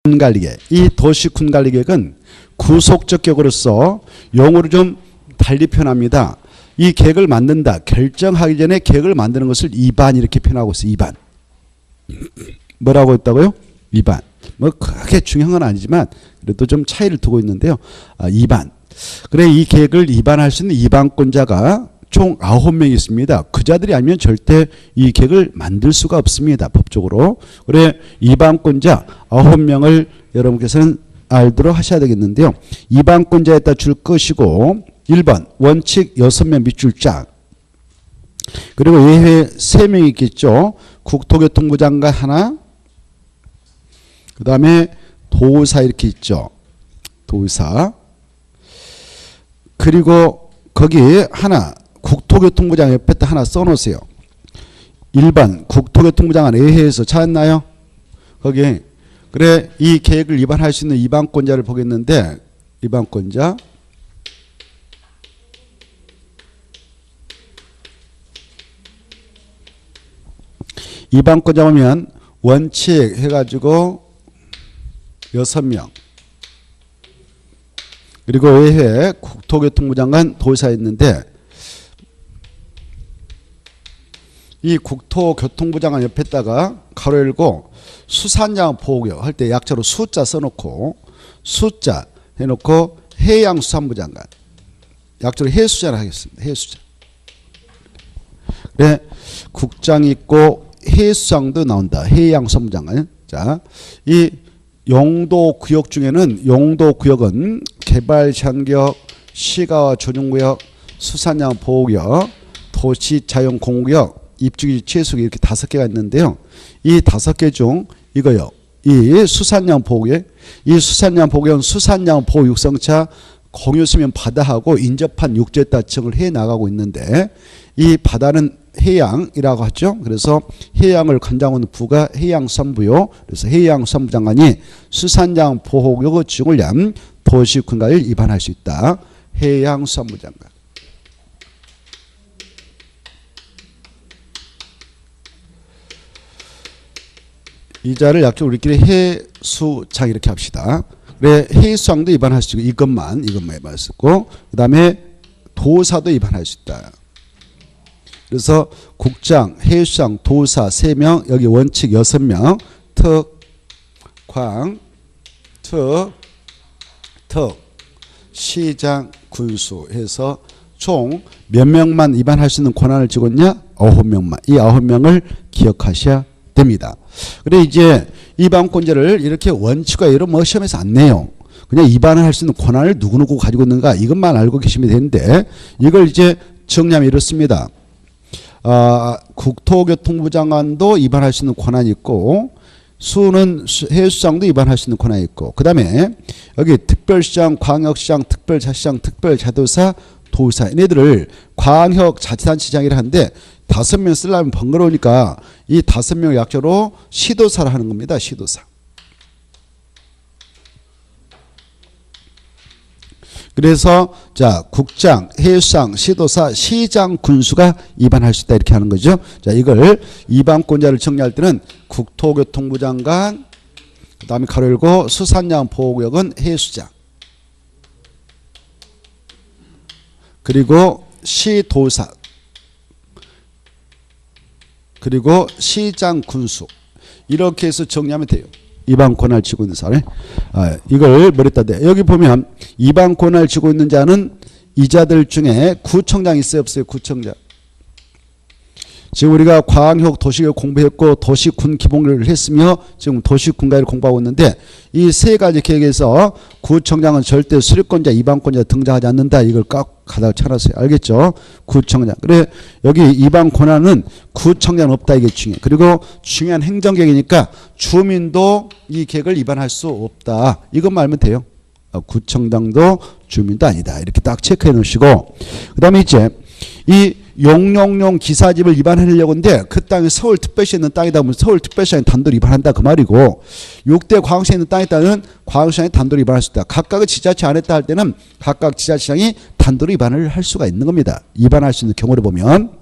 군관리계획. 이 도시군관리계획은 구속적 격으로서 용어로 좀 달리 표현합니다. 이 계획을 만든다. 결정하기 전에 계획을 만드는 것을 이반 이렇게 표현하고 있어요. 이반. 뭐라고 했다고요? 이반. 뭐 크게 중요한 건 아니지만 그래도 좀 차이를 두고 있는데요. 이반. 그래 이 계획을 이반할 수 있는 이반권자가 총 9명이 있습니다. 그 자들이 아니면 절대 이 계획을 만들 수가 없습니다. 법적으로. 그래 이반권자 9명을 여러분께서는 알도록 하셔야 되겠는데요. 이반권자에다 줄 것이고 1번 원칙 6명 밑줄 짝. 그리고 예외 3명이 있겠죠. 국토교통부 장관 하나, 그 다음에 도사 이렇게 있죠. 도사. 그리고 거기 하나 국토교통부 장관 옆에다 하나 써놓으세요. 1번 국토교통부 장관 예외에서 찾았나요? 거기. 그래 이 계획을 위반할 수 있는 위반권자를 보겠는데 위반권자 위반권자 보면 원칙 해가지고 6명 그리고 외에 국토교통부 장관 도사 있는데 이 국토교통부 장관 옆에다가 가로 열고 수산장 보호구역 할 때 약자로 숫자 써놓고 숫자 해놓고 해양수산부 장관 약자로 해수자를 하겠습니다. 해수자. 네, 국장이 있고 해수장도 나온다. 해양수산부 장관. 자, 이 용도구역 중에는 용도구역은 개발제한구역, 시가와 조정구역, 수산양 보호구역, 도시자연공원구역, 입주기 최소기 이렇게 5개가 있는데요. 이 5개 중 이거요. 이 수산양 보호구역, 이 수산양 보호구역은 수산양 보호 육성차 공유수면 바다하고 인접한 육지에다 지정을 해 나가고 있는데 이 바다는 해양이라고 하죠. 그래서 해양을 관장하는 부가 해양수산부요. 그래서 해양수산부 장관이 수산장 보호구역의 지정을 위한 도시군관리를 위반할 수 있다. 해양수산부 장관. 이 자를 약간 우리끼리 해수장 이렇게 합시다. 그래 해수장도 위반할 수 있고 이것만 위반할 수 있고 그 다음에 도사도 위반할 수 있다. 그래서 국장, 해수장, 도사 3명, 여기 원칙 6명, 시장, 군수 해서 총 몇 명만 위반할 수 있는 권한을 쥐고 있냐? 9명만. 이 9명을 기억하셔야 됩니다. 그래 이제 위반권자를 이렇게 원칙과 예로 뭐 시험에서 안 내요. 그냥 위반을 할 수 있는 권한을 누구누구 가지고 있는가 이것만 알고 계시면 되는데 이걸 이제 정리하면 이렇습니다. 국토교통부 장관도 위반할 수 있는 권한이 있고 수는 해수장도 위반할 수 있는 권한이 있고 그 다음에 여기 특별시장, 광역시장, 특별자치장, 특별자도사, 도사 얘네들을 광역자치단체장이라 하는데 5명 쓰려면 번거로우니까 이 5명 약자로 시도사를 하는 겁니다. 시도사. 그래서 자 국장, 해수장, 시도사, 시장, 군수가 위반할 수 있다 이렇게 하는 거죠. 자 이걸 위반권자를 정리할 때는 국토교통부 장관, 그 다음에 가로 열고 수산양 보호구역은 해수장, 그리고 시도사, 그리고 시장, 군수 이렇게 해서 정리하면 돼요. 위반 권한을 쥐고 있는 사람. 이걸 뭐랬다 돼. 여기 보면 위반 권한을 쥐고 있는 자는 이 자들 중에 구청장 있어요 없어요? 구청장. 지금 우리가 광역 도시교육 공부했고 도시군 기본교육을 했으며 지금 도시군관리를 공부하고 있는데 이 3가지 계획에서 구청장은 절대 수립권자 위반권자 등장하지 않는다. 이걸 꼭 가다가 찾았어요. 알겠죠? 구청장. 그래 여기 위반 권한은 구청장은 없다. 이게 중요해. 그리고 중요한 행정계획이니까 주민도 이 계획을 위반할 수 없다. 이것만 알면 돼요. 구청장도 주민도 아니다. 이렇게 딱 체크해 놓으시고 그 다음에 이제 이 용용용 기사집을 위반하려고 하는데 그 땅이 서울특별시에 있는 땅이다 보면 서울특별시장이 단도로 위반한다 그 말이고 6대 광역시에 있는 땅에 따른 광역시장이 단도로 위반할 수 있다. 각각의 지자체 안 했다 할 때는 각각 지자체장이 단도로 위반을 할 수가 있는 겁니다. 위반할 수 있는 경우를 보면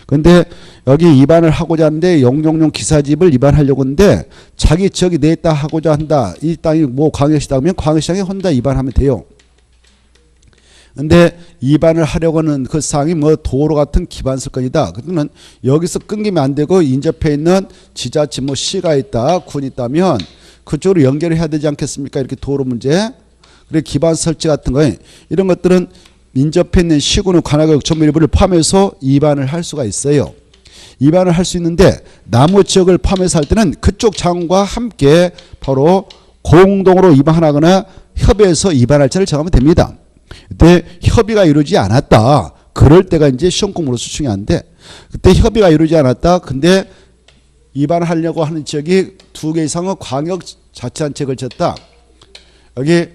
근데 여기 위반을 하고자 하는데 영종용 기사집을 위반하려고 하는데 자기 지역이 내 땅 하고자 한다. 이 땅이 뭐 광역시 땅이면 광역시장에 혼자 위반하면 돼요. 근데 위반을 하려고 하는 그 사항이 뭐 도로 같은 기반설건이다. 그러면 여기서 끊기면 안 되고 인접해 있는 지자체 뭐 시가 있다, 군이 있다면 그쪽으로 연결해야 되지 않겠습니까? 이렇게 도로 문제. 그리고 기반 설치 같은 거 이런 것들은 인접해 있는 시군의 관할구역 전부 일부를 포함해서 위반을 할 수가 있어요. 위반을 할 수 있는데 나무 지역을 포함해서 할 때는 그쪽 장과 함께 바로 공동으로 위반하거나 협의해서 위반할 자를 정하면 됩니다. 그때 협의가 이루어지지 않았다. 그럴 때가 이제 시험 공부로서 중요한데 그때 협의가 이루어지지 않았다. 근데 위반하려고 하는 지역이 2개 이상의 광역자치단체에 걸쳤다. 여기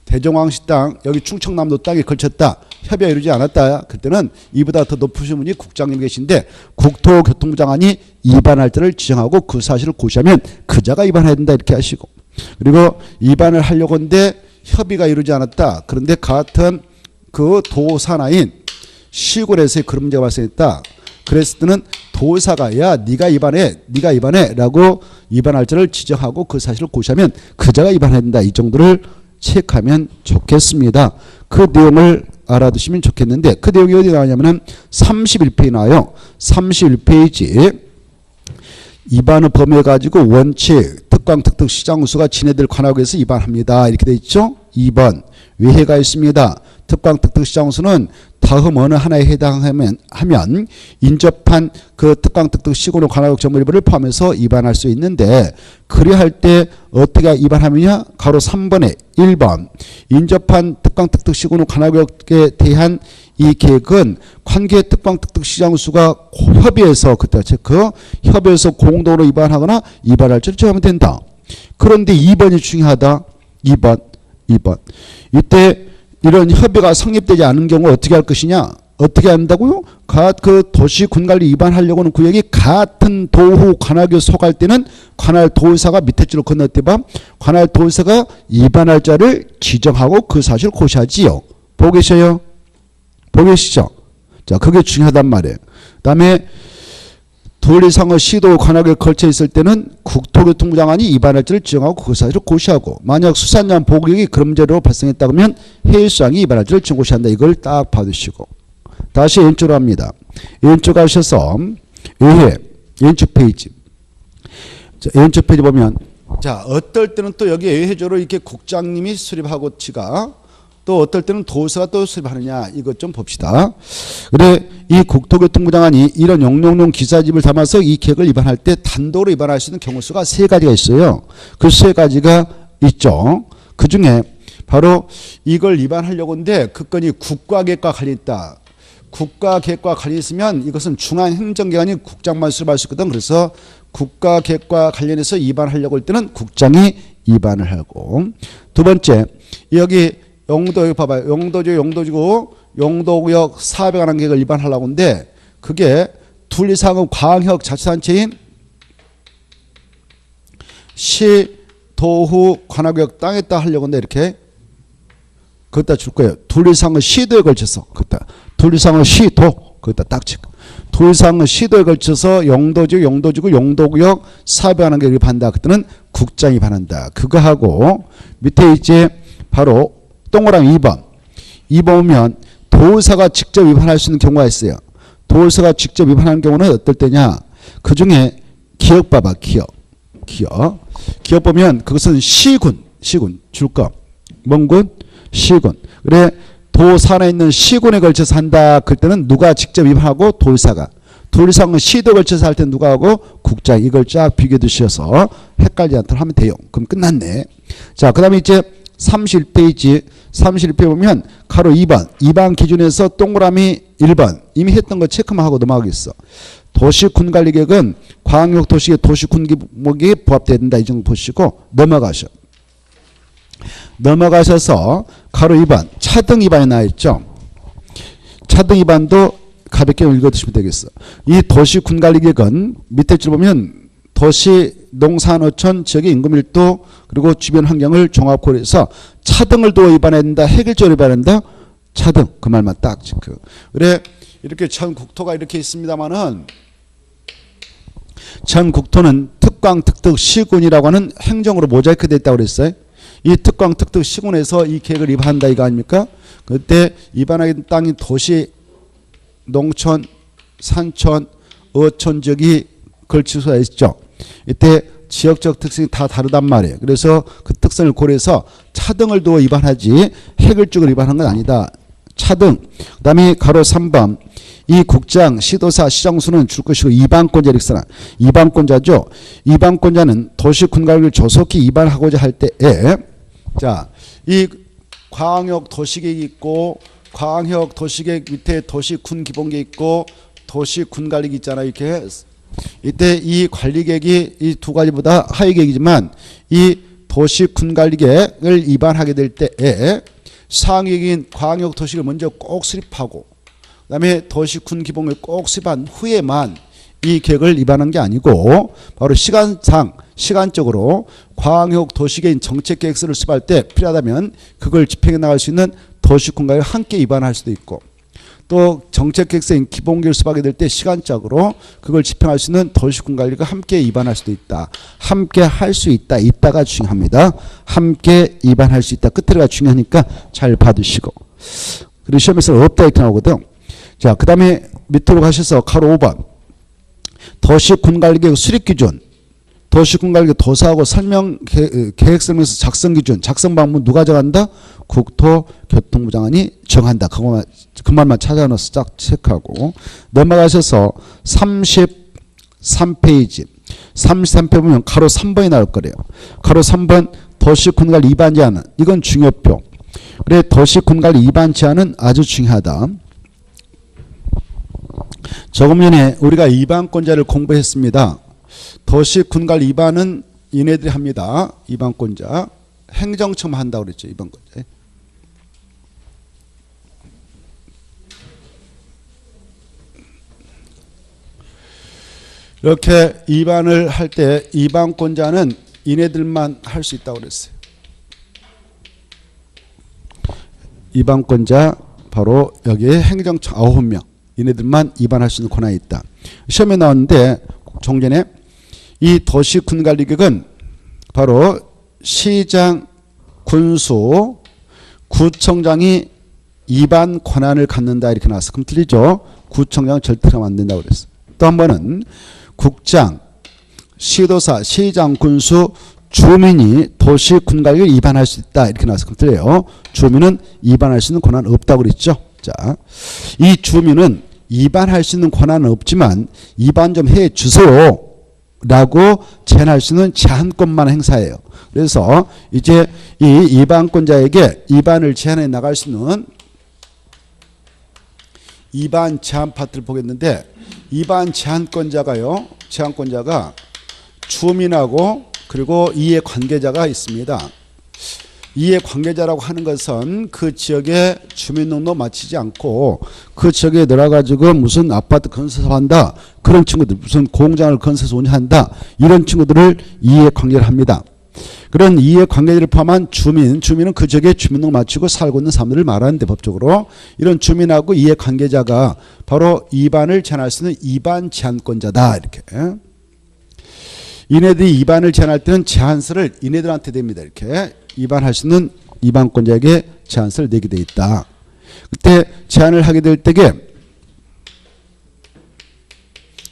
대종황씨 땅, 여기 충청남도 땅에 걸쳤다. 협의가 이루어지지 않았다. 그때는 이보다 더 높으신 분이 국장님 계신데 국토교통부 장관이 위반할 자를 지정하고 그 사실을 고시하면 그자가 위반해야 된다. 이렇게 하시고 그리고 위반을 하려고 하는데 협의가 이루어지지 않았다. 그런데 같은 그 도산하인 시군에서의 그런 문제가 발생했다. 그랬을 때는 도사가 야 네가 위반해 라고 위반할 자를 지정하고 그 사실을 고시하면 그자가 위반해야 된다. 이 정도를 체크하면 좋겠습니다. 그 내용을 알아두시면 좋겠는데 그 내용이 어디 나오냐면 31페이지 나와요. 31페이지 위반의 범위에 가지고 원칙, 특강, 특특, 시장수가 지네들 관할구에서 위반합니다. 이렇게 돼 있죠. 2번 외해가 있습니다. 특강, 특특, 시장수는 다음 어느 하나에 해당하면 인접한 그 특강, 특특, 시군의 관할구역 전부 일부를 포함해서 위반할 수 있는데 그리할 때 어떻게 위반하느냐? 가로 3번에 1번 인접한 특강, 특특, 시군의 관할구역에 대한 이 계획은 관계 특강, 특특, 시장수가 협의해서 그때 체크 협의해서 공동으로 위반하거나 위반할 줄 정하면 된다. 그런데 2번이 중요하다. 2번 이때 이런 협의가 성립되지 않은 경우 어떻게 할 것이냐? 어떻게 한다고요? 그 도시 군관리 위반하려고 하는 구역이 같은 도후 관할구에 속할 때는 관할도의사가 밑에 줄을 건너뛰봐 관할도의사가 위반할 자를 지정하고 그 사실을 고시하지요. 보고 계셔요? 보고 계시죠? 자, 그게 중요하단 말이에요. 그 다음에 둘 이상의 시도 관할구에 걸쳐 있을 때는 국토교통부 장관이 위반할 자를 지정하고 그 사실을 고시하고 만약 수산양 보호구역이 그런 문제로 발생했다 그러면 해수장이 위반할 자를 지정 고시한다. 이걸 딱 봐두시고 다시 왼쪽으로 합니다. 왼쪽 가셔서 의회 왼쪽 페이지 자, 왼쪽 페이지 보면 자 어떨 때는 또 여기 의회조로 이렇게 국장님이 수립하고 치가 또 어떨 때는 도사가 또 수립하느냐 이것 좀 봅시다. 그래 이 국토교통부 장관이 이런 영농용 기사집을 담아서 이 계획을 위반할 때 단독으로 위반할 수 있는 경우 수가 3가지가 있어요. 그 3가지가 있죠. 그 중에 바로 이걸 위반하려고 하는데 그 건이 국가계획과 관련이 있다. 국가계획과 관련이 있으면 이것은 중앙행정기관이 국장만 수립할 수 있거든. 그래서 국가계획과 관련해서 위반하려고 할 때는 국장이 위반을 하고 두 번째 여기 영도 여기 봐봐요. 영도지구 영도구역 사업에 관한 계획을 위반하려고 하는데 그게 둘 이상의 광역자치단체인 시, 도후, 관할구역 땅에다 하려고 하는데 이렇게 그것다 줄 거예요. 둘 이상의 시도에 걸쳐서 그것다 둘 이상의 시도 그것다 딱 치고 둘 이상의 시도에 걸쳐서 영도지구 영도구역 사업에 관한 계획을 위반한다. 그때는 국장이 위반한다. 그거 하고 밑에 이제 바로 동그라미 2번. 2번 보면 도의사가 직접 위반할 수 있는 경우가 있어요. 도의사가 직접 위반하는 경우는 어떨 때냐? 그 중에 기억 봐봐. 기억 보면 그것은 시군 줄거. 뭔 군? 시군. 그래 도산에 있는 시군에 걸쳐서 한다. 그때는 누가 직접 위반하고 도의사가. 둘 이상은 시도에 걸쳐서 할 때는 누가 하고 국장. 이걸 쫙 비교 두셔서 헷갈리지 않도록 하면 돼요. 그럼 끝났네. 자, 그 다음에 이제 31페이지 보면 가로 2번 기준에서 동그라미 1번 이미 했던 거 체크만 하고 넘어가겠어. 도시군관리계획은 광역도시의 도시군기목에 부합돼야 된다. 이 정도 보시고 넘어가셔서 가로 2번 차등 위반이 나와있죠. 차등 위반도 가볍게 읽어두시면 되겠어. 이 도시군관리계획은 밑에 줄 보면 도시 농산어촌 지역의 인구밀도 그리고 주변 환경을 종합 고려해서 차등을 도 위반해야 된다. 획일적으로 위반한다. 차등 그 말만 딱 체크. 그래 이렇게 전국토가 이렇게 있습니다만은 전국토는 특광특특 시군이라고 하는 행정으로 모자이크 됐다고 그랬어요. 이 특광특특 시군에서 이 계획을 위반한다 이거 아닙니까? 그때 위반하게 땅이 도시, 농촌, 산촌, 어촌 지역이 걸치수가 있죠. 이때 지역적 특성이 다 다르단 말이에요. 그래서 그 특성을 고려해서 차등을 두어 위반하지 해결적으로 위반한 건 아니다. 차등. 그 다음에 가로 3번. 이 국장, 시도사, 시정수는 줄 것이고 이반권자 이렇게 써놔. 이반권자죠. 이반권자는 도시 군갈을 조속히 이반하고자 할 때에 자, 이 광역 도시계획이 있고 광역 도시계획 밑에 도시군 기본계획 있고 도시군관리계 있잖아요. 이렇게 이때 이 관리계획이 이 두 가지보다 하위 계획이지만 이 도시군관리계획을 위반하게 될 때에 상위계획인 광역 도시를 먼저 꼭 수립하고 그다음에 도시군 기본계획을 꼭 수립한 후에만 이 계획을 위반한 게 아니고 바로 시간적으로 광역 도시계획 정책계획서를 수립할 때 필요하다면 그걸 집행해 나갈 수 있는 도시군관리를 함께 위반할 수도 있고 또 정책계획서인 기본계획을 수립하게 될 때 시간적으로 그걸 집행할 수 있는 도시군관리가 함께 위반할 수도 있다. 함께 할 수 있다. 있다가 중요합니다. 함께 위반할 수 있다. 끝에가 중요하니까 잘 봐두시고. 그리고 시험에서 없다 이렇게 나오거든. 자, 그 다음에 밑으로 가셔서 가로 5번. 도시군관리계획 수립기준. 도시군관리계획 도사하고 계획 설명서 작성기준. 작성 방법 누가 정한다? 국토교통부 장관이 정한다. 그 말만 찾아넣어서 쫙 체크하고 넘어가셔서 33페이지 33페이지 보면 가로 3번이 나올 거래요. 가로 3번 도시군관리 위반 제한은 이건 중요표. 그래 도시군관리 위반 제한은 아주 중요하다. 조금 전에 우리가 위반권자를 공부했습니다. 도시군관리 위반은 얘네들이 합니다. 위반권자. 행정처만 한다고 그랬죠. 위반권자. 이렇게 위반을 할 때 위반권자는 얘네들만 할 수 있다고 그랬어요. 위반권자 바로 여기에 행정처 9명. 얘네들만 위반할 수 있는 권한이 있다. 시험에 나왔는데 종전에 이 도시군관리계획은 바로 시장, 군수, 구청장이 위반 권한을 갖는다 이렇게 나왔어. 그럼 틀리죠? 구청장은 절대로 하면 안 된다고 그랬어. 또 한 번은 국장, 시도사, 시장, 군수, 주민이 도시군관리를 위반할 수 있다 이렇게 나왔어. 그럼 틀려요. 주민은 위반할 수 있는 권한은 없다고 그랬죠. 자, 이 주민은 위반할 수 있는 권한은 없지만 위반 좀 해 주세요 라고 제안할 수 있는 제한권만 행사해요. 그래서 이제 이 위반권자에게 위반을 제한해 나갈 수 있는 위반 제한 파트를 보겠는데 위반 제한권자가요. 제한권자가 주민하고 그리고 이해관계자가 있습니다. 이해관계자라고 하는 것은 그 지역에 주민등록 마치지 않고 그 지역에 들어가지고 무슨 아파트 건설을 한다. 그런 친구들 무슨 공장을 건설해서 운영한다. 이런 친구들을 이해관계를 합니다. 그런 이해관계자를 포함한 주민은 그 지역에 주민등록 마치고 살고 있는 사람들을 말하는데 법적으로 이런 주민하고 이해관계자가 바로 위반을 제한할 수 있는 위반 제한권자다. 이렇게. 이네들이 위반을 제한할 때는 제한서를 이네들한테 됩니다. 이렇게 위반할 수 있는 위반권자에게 제한서를 내게 돼 있다. 그때 제한을 하게 될 때에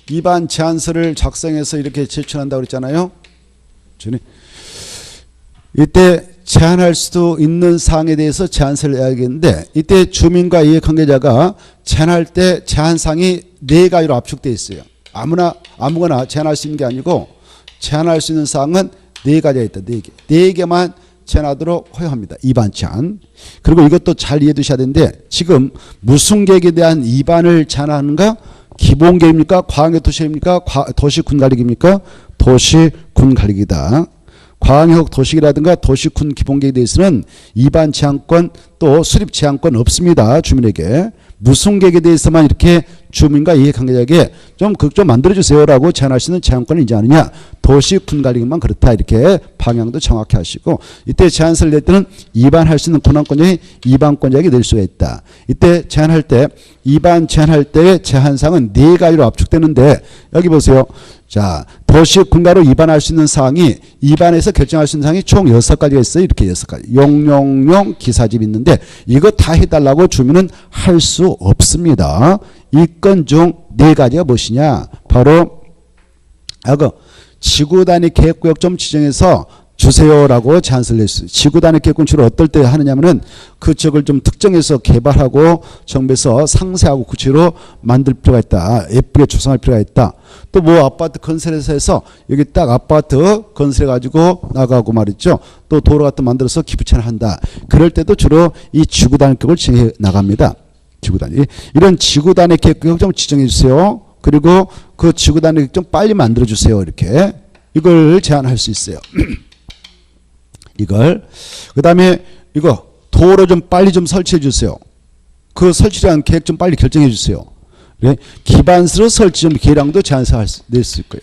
위반 제한서를 작성해서 이렇게 제출한다고 그랬잖아요. 이때 제한할 수도 있는 사항에 대해서 제한서를 내야겠는데 이때 주민과 이해관계자가 제한할 때 제한사항이 4가지로 압축되어 있어요. 아무거나 제한할 수 있는 게 아니고 제한할 수 있는 사항은 4가지가 있다. 4개. 4개만 제한하도록 허용합니다. 위반 제한. 그리고 이것도 잘 이해해 두셔야 되는데 지금 무슨 계획에 대한 위반을 제한하는가? 기본계획입니까? 광역도시계획입니까? 도시군관리계획입니까? 도시군관리계획이다. 광역 도시계획이라든가 도시군 기본계획에 대해서는 위반 제한권 또 수립 제한권 없습니다. 주민에게. 무슨 계획에 대해서만 이렇게 주민과 이해관계자에게 좀 그것 좀 만들어주세요라고 제안할 수 있는 제한권이 있지 않느냐. 도시 분갈이만 그렇다. 이렇게 방향도 정확히 하시고, 이때 제한서를 낼 때는 위반할 수 있는 권한권자이 위반권자에게 낼 수가 있다. 이때 제한할 때 위반 제한할 때의 제한사항은 4가지로 압축되는데, 여기 보세요. 자, 도시 분갈이로 위반할 수 있는 사항이, 위반해서 결정할 수 있는 사항이 총 6가지가 있어요. 이렇게 6가지. 용용용 기사집이 있는데 이거 다 해달라고 주민은 할 수 없습니다. 이 건 중 4가지가 무엇이냐. 바로 지구 단위 계획구역 좀 지정해서 주세요라고 제안서를 냈어요. 지구 단위 계획구역은 주로 어떨 때 하느냐면은 그 지역을 좀 특정해서 개발하고 정부에서 상세하고 구체로 만들 필요가 있다. 예쁘게 조성할 필요가 있다. 또 뭐 아파트 건설해서 해서 여기 딱 아파트 건설해 가지고 나가고 말이죠. 또 도로 같은 만들어서 기부채를 한다. 그럴 때도 주로 이 지구 단위 계획을 지정해 나갑니다. 지구 단위. 이런 지구 단위 계획구역 좀 지정해 주세요. 그리고 그 지구 단위 계획 좀 빨리 만들어 주세요. 이렇게 이걸 제안할 수 있어요. 이걸. 그 다음에 이거 도로 좀 빨리 좀 설치해 주세요. 그 설치한 계획 좀 빨리 결정해 주세요. 그래? 기반서로 설치 좀 계량도 제안서 낼 수 있고요.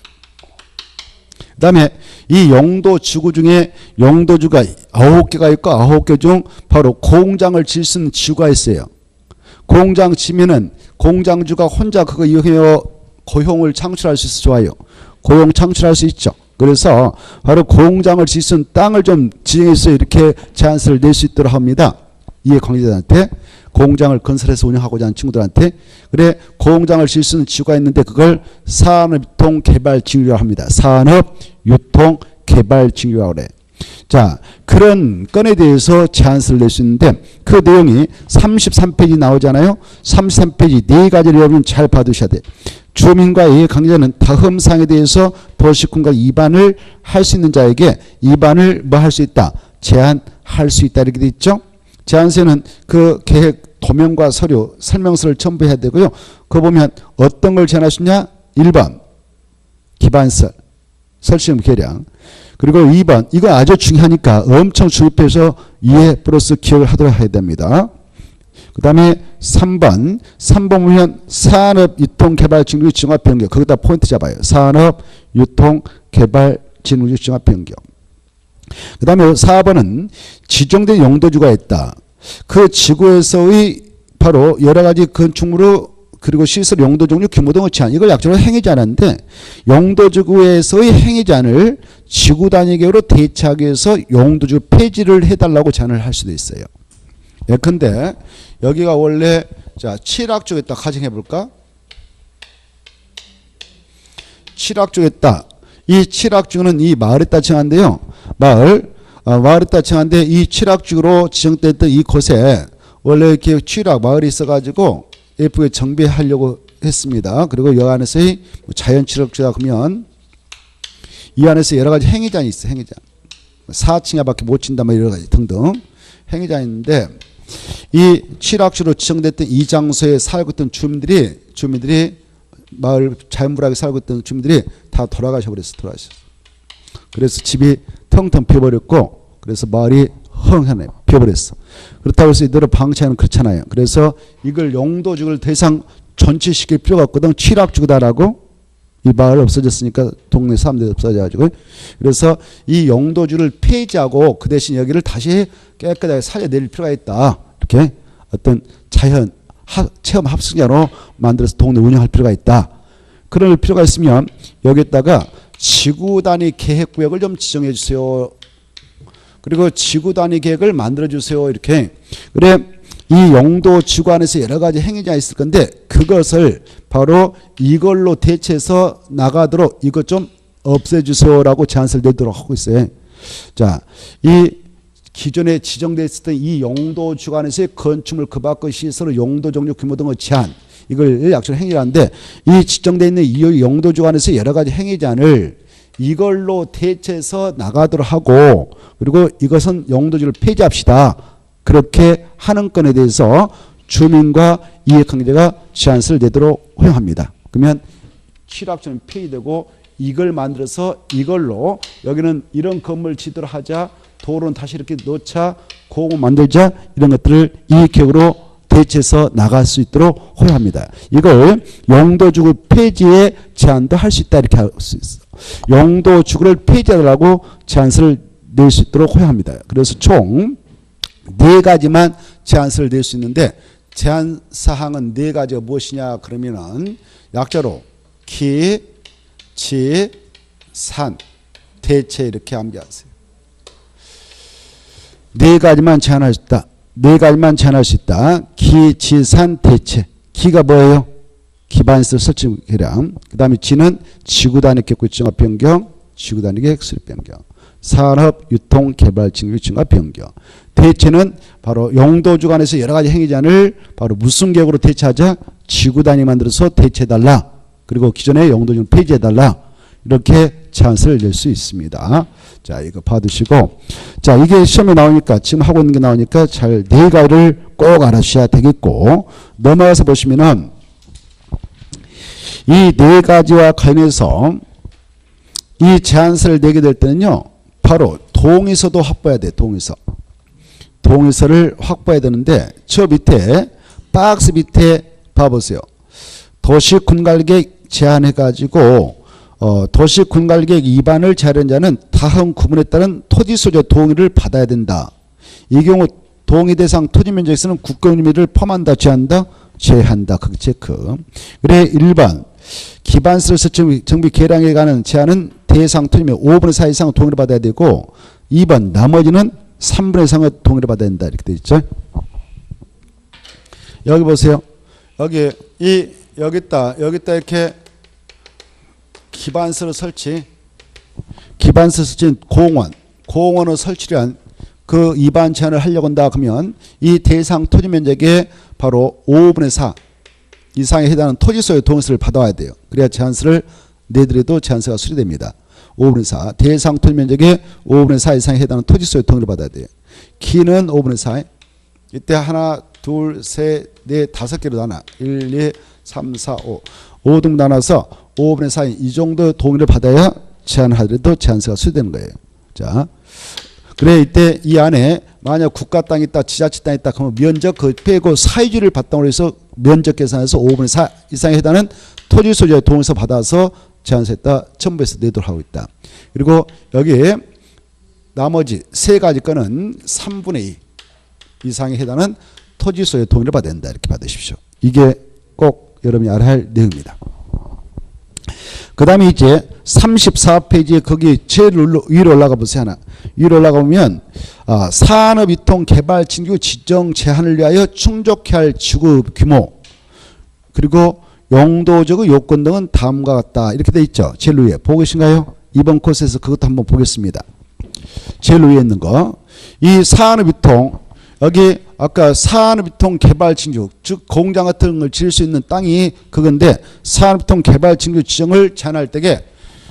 그 다음에 이 용도 지구 중에 용도주가 9개가 있고 9개 중 바로 공장을 질 수 있는 지구가 있어요. 공장 지면은 공장주가 혼자 그거 이용해요. 고용을 창출할 수 있어 좋아요. 고용 창출할 수 있죠. 그래서 바로 공장을 질 수 있는 땅을 좀 지정해서 이렇게 제안서를 낼 수 있도록 합니다. 이해관계자한테 공장을 건설해서 운영하고자 하는 친구들한테. 그래, 공장을 질 수 있는 지구가 있는데 그걸 산업유통개발지구라고 합니다. 산업유통개발지구라고 그래. 자, 그런 건에 대해서 제안서를 낼 수 있는데 그 내용이 33페이지 나오잖아요. 33페이지 4가지를 여러분 잘 받으셔야 돼. 주민과 이해관계자는 다음 사항에 대해서 도시군과 위반을 할 수 있는 자에게 위반을 뭐 할 수 있다? 제한할 수 있다. 이렇게 돼 있죠. 제안서에는 그 계획 도면과 서류, 설명서를 첨부해야 되고요. 그거 보면 어떤 걸 제안할 수 있냐? 1번 기반서, 설치금 계량. 그리고 2번, 이거 아주 중요하니까 엄청 주입해서 이해 플러스 기억을 하도록 해야 됩니다. 그 다음에 3번 보면 산업유통개발진흥 종합변경. 거기다 포인트 잡아요. 산업유통개발진흥 종합변경. 그 다음에 4번은 지정된 용도주가 있다. 그 지구에서의 바로 여러 가지 건축물로 그리고 시설 용도 종류 규모 등의 제한, 이걸 약적으로 행위제한인데 용도지구에서의 행위제한을 지구 단위 계획으로 대체하기 위해서 용도지구 폐지를 해달라고 제안을 할 수도 있어요. 예컨대 여기가 원래 자 칠학주에 딱 가정해 볼까? 칠학주에 딱 이 칠학주는 이 마을에 딱 정한데요. 마을에 딱 정한데 이 칠학주로 지정됐던 이곳에 원래 이렇게 칠학 마을이 있어가지고 예쁘게 정비하려고 했습니다. 그리고 여 안에서의 자연 칠학주다 그러면 이 안에서 여러 가지 행위장이 있어. 행위장 4층에 밖에 못 친다 뭐 여러 가지 등등 행위장이 있는데 이 칠학주로 지정됐던 이 장소에 살고 있던 주민들이 마을 자연불하게 살고 있던 주민들이 다 돌아가셔 버렸어. 그래서 집이 텅텅 비어버렸고 그래서 마을이 헝하네 비어버렸어. 그렇다고 해서 이대로 방치하는 그렇잖아요. 그래서 이걸 용도주를 더 이상 전체시킬 필요가 없거든. 칠학주다라고 이 마을 없어졌으니까 동네 사람들이 없어져가지고 그래서 이 용도주를 폐지하고 그 대신 여기를 다시 깨끗하게 살려낼 필요가 있다. 이렇게 어떤 자연 체험 합숙자로 만들어서 동네 운영할 필요가 있다. 그럴 필요가 있으면 여기다가 지구 단위 계획구역을 좀 지정해 주세요. 그리고 지구 단위 계획을 만들어 주세요. 이렇게. 그래 이 용도 지구 안에서 여러 가지 행위가 있을 건데 그것을 바로 이걸로 대체해서 나가도록 이것 좀 없애주세요라고 제안서를 내도록 하고 있어요. 자, 이 기존에 지정되어 있었던 이 용도 지구 안에서의 건축물 그 밖의 시설 용도 종류 규모 등의 제한 이걸 약속을 행위하는데 이 지정되어 있는 이 용도 지구 안에서 여러 가지 행위 제한을 이걸로 대체해서 나가도록 하고 그리고 이것은 용도지를 폐지합시다. 그렇게 하는 건에 대해서 주민과 이해관계자가 제안서를 내도록 허용합니다. 그러면 칠학주는 폐지되고 이걸 만들어서 이걸로 여기는 이런 건물 지도록 하자. 도로는 다시 이렇게 놓자. 공원 만들자. 이런 것들을 이 계획으로 대체해서 나갈 수 있도록 허용합니다. 이걸 용도주구 폐지의 제한도 할 수 있다 이렇게 할 수 있어. 용도주구를 폐지하라고 제한서를 낼 수 있도록 허용합니다. 그래서 총 4가지만 제한서를 낼 수 있는데 제한 사항은 4가지가 무엇이냐 그러면은 약자로 기, 지, 산, 대체 이렇게 암기하세요. 4가지만 제한할 수 있다. 4가지만 제한할 수 있다. 기, 지, 산, 대체. 기가 뭐예요? 기반시설 설치 계량. 그 다음에 지는 지구단위 격구 지정화 변경, 지구단위 객수리 변경. 산업, 유통, 개발, 증기, 증가, 변경. 대체는 바로 용도 주관에서 여러 가지 행위 제한을 바로 무슨 계획으로 대체하자? 지구 단위 만들어서 대체해달라. 그리고 기존의 용도 주관 폐지해달라. 이렇게 제한서를 낼 수 있습니다. 자, 이거 받으시고. 자, 이게 시험에 나오니까, 지금 하고 있는 게 나오니까 잘 4가지를 꼭 알아주셔야 되겠고, 넘어가서 보시면은 이 4가지와 관련해서 이 제한서를 내게 될 때는요, 바로 동의서도 확보해야 돼. 동의서를 확보해야 되는데 저 밑에 박스 밑에 봐보세요. 도시군관리계획 제한해가지고 도시군관리계획 위반을 제한한 자는 다음 구문에 따른 토지소유자 동의를 받아야 된다. 이 경우 동의 대상 토지면적에서는 국공유미를 포함한다, 제한한다, 제한한다. 그 체크. 그래 1번 기반시설 정비 계량에 관한 제한은 대상 토지면 5분의 4 이상 동의를 받아야 되고 2번 나머지는 3분의 3의 동의를 받아야 된다. 이렇게 되어 있죠. 여기 보세요. 여기다 이렇게 기반시설 설치 공원을 설치한 그 위반 제한을 하려고 한다 그러면 이 대상 토지 면적의 바로 5분의 4 이상에 해당하는 토지소유 동의서를 받아와야 돼요. 그래야 제한서를 내더라도 제한서가 수리됩니다. 5분의 4 대상 토지 면적의 5분의 4 이상에 해당하는 토지소유 동의를 받아야 돼요. 키는 5분의 4 이때 하나 둘 셋 넷 5개로 나눠 1 2 3 4 5 등 나눠서 5분의 4 이 정도 동의를 받아야 제한하더라도 제한서가 수리되는 거예요. 자, 그래 이때 이 안에 만약 국가 땅이 있다 지자체 땅이 있다 그러면 면적 그 빼고 사유지를 바탕으로 해서 면적 계산해서 5분의 4 이상에 해당하는 토지 소유자의 동의서 받아서 제한서에다 첨부해서 내도록 하고 있다. 그리고 여기에 나머지 3가지 건은 3분의 2 이상에 해당하는 토지 소유의 동의를 받아야 된다. 이렇게 받으십시오. 이게 꼭 여러분이 알아야 할 내용입니다. 그 다음에 이제 34페이지에 거기 제일 위로 올라가 보세요. 하나. 위로 올라가보면 산업유통개발진구 지정 제한을 위하여 충족해야 할 지구 규모 그리고 용도적 요건 등은 다음과 같다. 이렇게 돼 있죠. 제일 위에. 보고 계신가요? 이번 코스에서 그것도 한번 보겠습니다. 제일 위에 있는 거. 이 산업유통 여기 아까 산업유통 개발진구 즉 공장 같은 걸 지을 수 있는 땅이 그건데 산업유통 개발진구 지정을 제한할 때에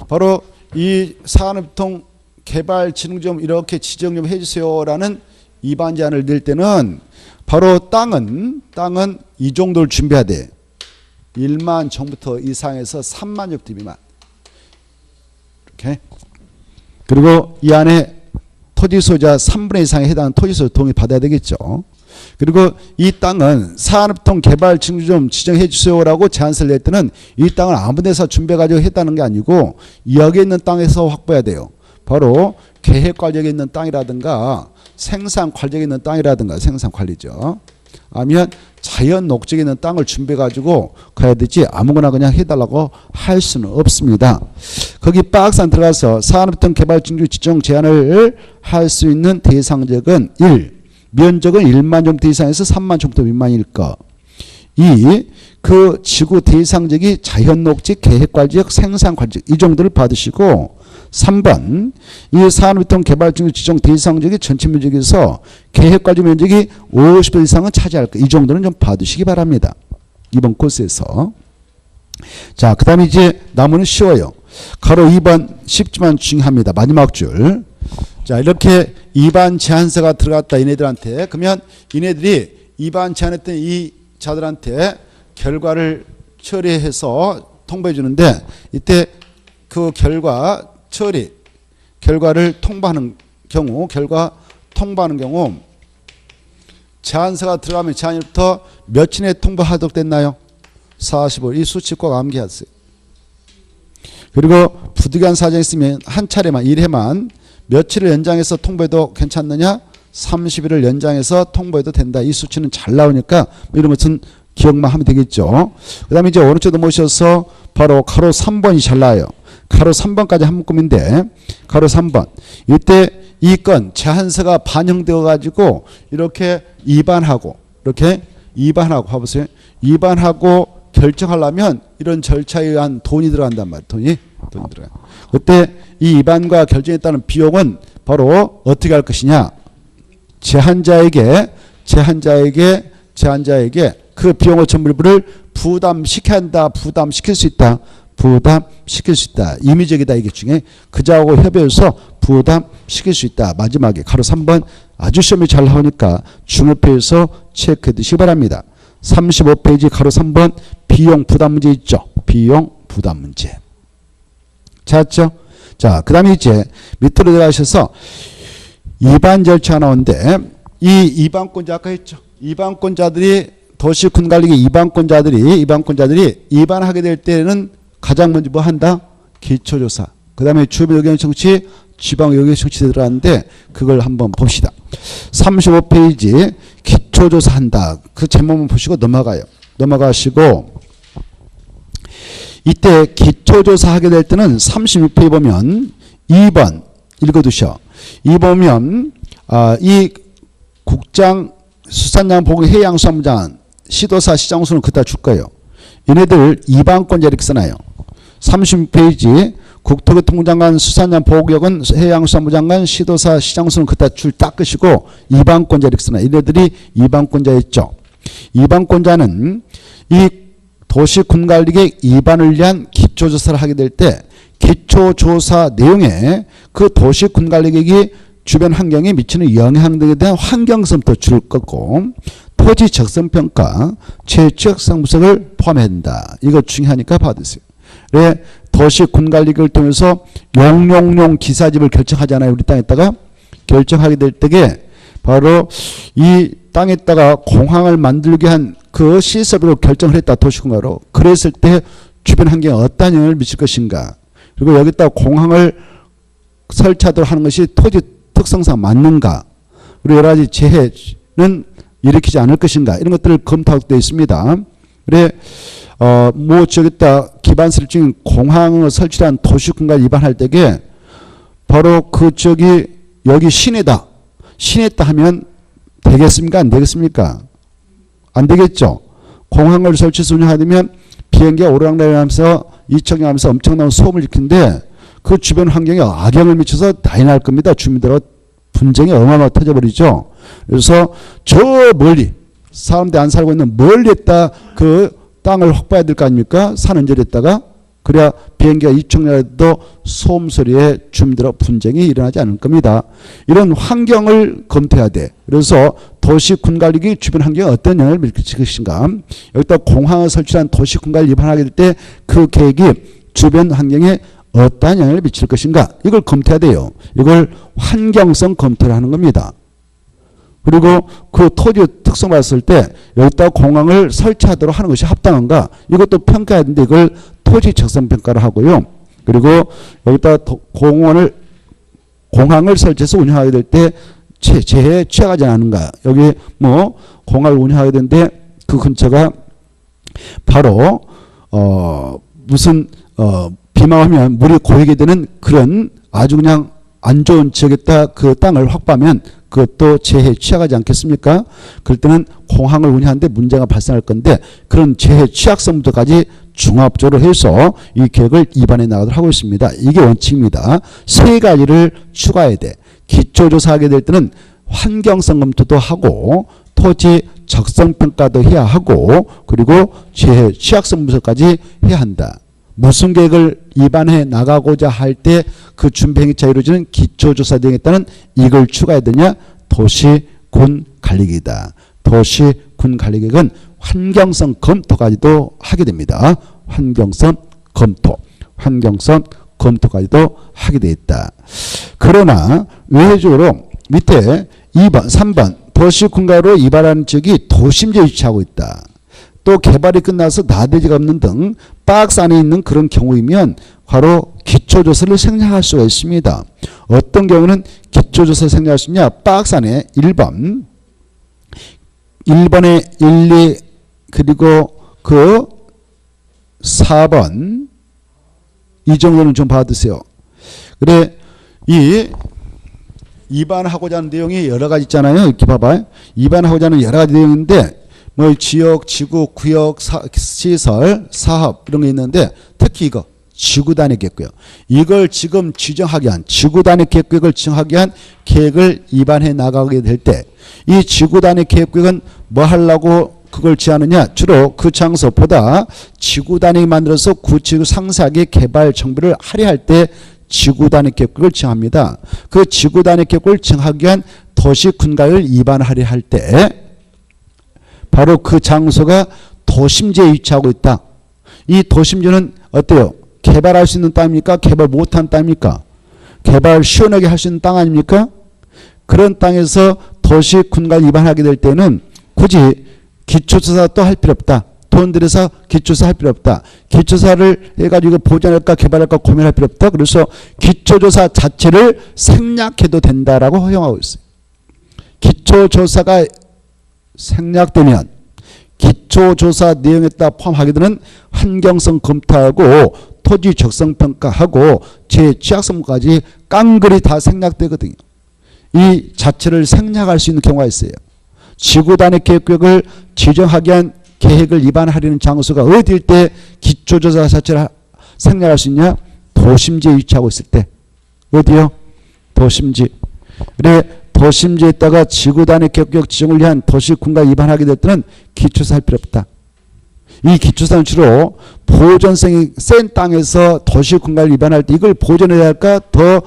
바로 이 산업유통 개발진구 좀 이렇게 지정 좀 해주세요라는 위반 제한을 낼 때는 바로 땅은 이 정도를 준비해야 돼. 1만 정부터 이상에서 3만 정도 미만. 이렇게. 그리고 이 안에 토지소유자 3분의 이상에 해당하는 토지소유 동의 받아야 되겠죠. 그리고 이 땅은 산업통 개발 징수 좀 지정해 주세요라고 제안서를 낼 때는 이 땅을 아무 데서 준비해가지고 했다는 게 아니고 여기 있는 땅에서 확보해야 돼요. 바로 계획관리에 있는 땅이라든가 생산관리에 있는 땅이라든가 생산관리죠. 아니면 자연 녹지에 있는 땅을 준비해가지고 가야 되지 아무거나 그냥 해달라고 할 수는 없습니다. 거기 박스 안 들어가서 산업통 개발 징수 지정 제한을 할 수 있는 대상적은 1. 면적은 1만 정도 이상에서 3만 정도 미만일 거. 2. 그 지구 대상적이 자연녹지, 계획관리적, 생산관리적 이 정도를 받으시고 3번 이 산업유통 개발증 지정 대상적이 전체 면적에서 계획관리 면적이 50% 이상은 차지할 거. 이 정도는 좀 받으시기 바랍니다. 이번 코스에서. 자, 그 다음에 이제 나머지는 쉬워요. 가로 2번 쉽지만 중요합니다. 마지막 줄. 자, 이렇게 위반 제한서가 들어갔다 이네들한테. 그러면 이네들이 위반 제한했던 이 자들한테 결과를 처리해서 통보해 주는데 이때 그 결과를 통보하는 경우 제한서가 들어가면 제한일부터 며칠 내에 통보하도록 됐나요? 45일. 이 수치 꼭 암기하세요. 그리고 부득이한 사정이 있으면 한 차례만 1회만 며칠을 연장해서 통보해도 괜찮느냐? 30일을 연장해서 통보해도 된다. 이 수치는 잘 나오니까 이런 것은 기억만 하면 되겠죠. 그 다음에 이제 오른쪽도 모셔서 바로 가로 3번이 잘 나와요. 가로 3번까지 한 묶음인데 가로 3번. 이때 이 건 제한서가 반영되어 가지고 이렇게 이반하고 봐보세요. 이반하고 결정하려면 이런 절차에 의한 돈이 들어간단 말이에요. 돈이 들어가요. 그때 이 이반과 결정에 따른 비용은 바로 어떻게 할 것이냐. 제한자에게 그 비용의 전부를 부담시켜야 한다. 부담시킬 수 있다. 임의적이다. 이게 중에 그자하고 협의해서 부담시킬 수 있다. 마지막에 가로 3번 아주 시험이 잘 나오니까 중요표에서 체크해 두시기 바랍니다. 35페이지 가로 3번 비용 부담 문제 있죠. 비용 부담 문제. 찾았죠? 자, 그 다음에 이제 밑으로 들어가셔서 이반 절차가 나오는데 이 이반권자 아까 했죠. 이반권자들이 도시군관리계 이반권자들이 이반하게 될 때는 가장 먼저 뭐 한다? 기초조사. 그 다음에 주민의견청취, 지방의견청취 들어가는데 그걸 한번 봅시다. 35페이지 기초조사 한다. 그 제목만 보시고 넘어가시고 이때 기초조사 하게 될 때는 36페이지 보면 2번 읽어두셔. 이 보면 이 국장 수산양 보건 해양수산부장 시도사 시장수는 그다 줄 거예요. 얘네들 이반권자 이렇게 써놔요. 36페이지 국토교통부장관 수산양 보호구역은 해양수산부 장관 시도사 시장수는 그다 줄 닦으시고 이반권자 이렇게 써놔요. 얘네들이 이반권자였죠. 이반권자는 이 도시군관리계획 이반을 위한 기초조사를 하게 될 때 기초조사 내용에 그 도시군관리계획이 주변 환경에 미치는 영향 등에 대한 환경성도 줄 거고 토지 적성평가, 취약성 분석을 포함해야 한다. 이거 중요하니까 받으세요. 네, 도시군관리계획을 통해서 용용용 기사집을 결정하잖아요. 우리 땅에다가 결정하게 될 때에 바로 이 땅에다가 공항을 만들게 한 그 시설으로 결정을 했다. 도시공사로. 그랬을 때 주변 환경에 어떤 영향을 미칠 것인가. 그리고 여기다 공항을 설치하도록 하는 것이 토지 특성상 맞는가. 그리고 여러 가지 재해는 일으키지 않을 것인가. 이런 것들을 검토하고 되어 있습니다. 그래 뭐 저기다 기반설 중인 공항을 설치한 도시공간 위반할 때에 바로 여기 시내다. 시내다 하면 되겠습니까? 안 되겠습니까? 안 되겠죠. 공항을 설치해서 운영하려면 비행기가 오르락내리하면서 이청하면서 엄청난 소음을 일으키는데 그 주변 환경에 악영을 미쳐서 난리 날 겁니다. 주민들하고 분쟁이 어마어마하게 터져버리죠. 그래서 저 멀리 사람들이 안 살고 있는 멀리 했다 그 땅을 확보해야 될 거 아닙니까? 산은절했다가 그래야 비행기가 이청나도 소음 소리에 주민들하고 분쟁이 일어나지 않을 겁니다. 이런 환경을 검토해야 돼. 그래서 도시군관리계획 주변 환경에 어떤 영향을 미칠 것인가. 여기다 공항을 설치한 도시군관리 위반하게 될 때 그 계획이 주변 환경에 어떠한 영향을 미칠 것인가. 이걸 검토해야 돼요. 이걸 환경성 검토를 하는 겁니다. 그리고 그 토지 특성 봤을 때 여기다 공항을 설치하도록 하는 것이 합당한가. 이것도 평가해야 되는데 이걸 토지 적성 평가를 하고요. 그리고 여기다 공항을 설치해서 운영하게 될 때 재해에 취약하지 않은가. 여기 뭐 공항을 운영하게 되는데 그 근처가 바로 무슨 비만 오면 물이 고이게 되는 그런 아주 그냥 안 좋은 지역에다 그 땅을 확보하면 그것도 재해에 취약하지 않겠습니까? 그럴 때는 공항을 운영하는데 문제가 발생할 건데 그런 재해 취약성부터까지 종합적으로 해서 이 계획을 입안해 나가도록 하고 있습니다. 이게 원칙입니다. 세 가지를 추가해야 돼. 기초조사하게 될 때는 환경성 검토도 하고 토지 적성평가도 해야 하고 그리고 재해 취약성 분석까지 해야 한다. 무슨 계획을 입안해 나가고자 할 때 그 준비행위차 이루어지는 기초조사 등에 따른 이걸 추가해야 되냐? 도시군관리계획이다. 도시군관리계획은 환경성 검토까지도 하게 됩니다. 환경성 검토까지도 하게 돼 있다. 그러나 외적으로 밑에 2번, 3번 도시군가로 이발하는 지역이 도심지에 위치하고 있다. 또 개발이 끝나서 나대지가 없는 등 박스 안에 있는 그런 경우이면 바로 기초조사를 생략할 수가 있습니다. 어떤 경우는 기초조사 생략할 수 있냐? 박스 안에 1번에 1, 2 그리고 그 4번 이 정도는 좀 받으세요. 그래 이 입안하고자 하는 내용이 여러 가지 있잖아요. 이렇게 봐봐요. 입안하고자 하는 여러 가지 내용인데 뭐 지역, 지구, 구역, 시설, 사업 이런 게 있는데 특히 이거 지구 단위 계획고요. 이걸 지금 지정하기 위한 지구 단위 계획을 지정하기 위한 계획을 입안해 나가게 될 때 이 지구 단위 계획은 뭐 하려고 그걸 제하느냐? 주로 그 장소보다 지구 단위 만들어서 구체적으로 상세하게 개발 정비를 하려 할 때 지구 단위 계획을 정합니다. 그 지구 단위 계획을 정하기 위한 도시 군가를 입안하려 할 때 바로 그 장소가 도심지에 위치하고 있다. 이 도심지는 어때요? 개발할 수 있는 땅입니까? 개발 못한 땅입니까? 개발 시원하게 할 수 있는 땅 아닙니까? 그런 땅에서 도시 군가를 입안하게 될 때는 굳이 기초조사 또 할 필요 없다. 돈 들여서 기초조사 할 필요 없다. 기초조사를 해가지고 보존할까 개발할까 고민할 필요 없다. 그래서 기초조사 자체를 생략해도 된다라고 허용하고 있어요. 기초조사가 생략되면 기초조사 내용에 따라 포함하게 되는 환경성 검토하고 토지 적성 평가하고 제취약성까지 깡그리 다 생략되거든요. 이 자체를 생략할 수 있는 경우가 있어요. 지구 단위 계획을 지정하기 위한 계획을 입안하려는 장소가 어디일 때 기초조사 자체를 생략할 수 있냐? 도심지에 위치하고 있을 때. 어디요? 도심지. 그래 도심지에 있다가 지구 단위 계획 지정을 위한 도시군가 입안하게 될 때는 기초조사 할 필요 없다. 이 기초조사는 주로 보존성이 센 땅에서 도시군가를 입안할 때 이걸 보존해야 할까? 더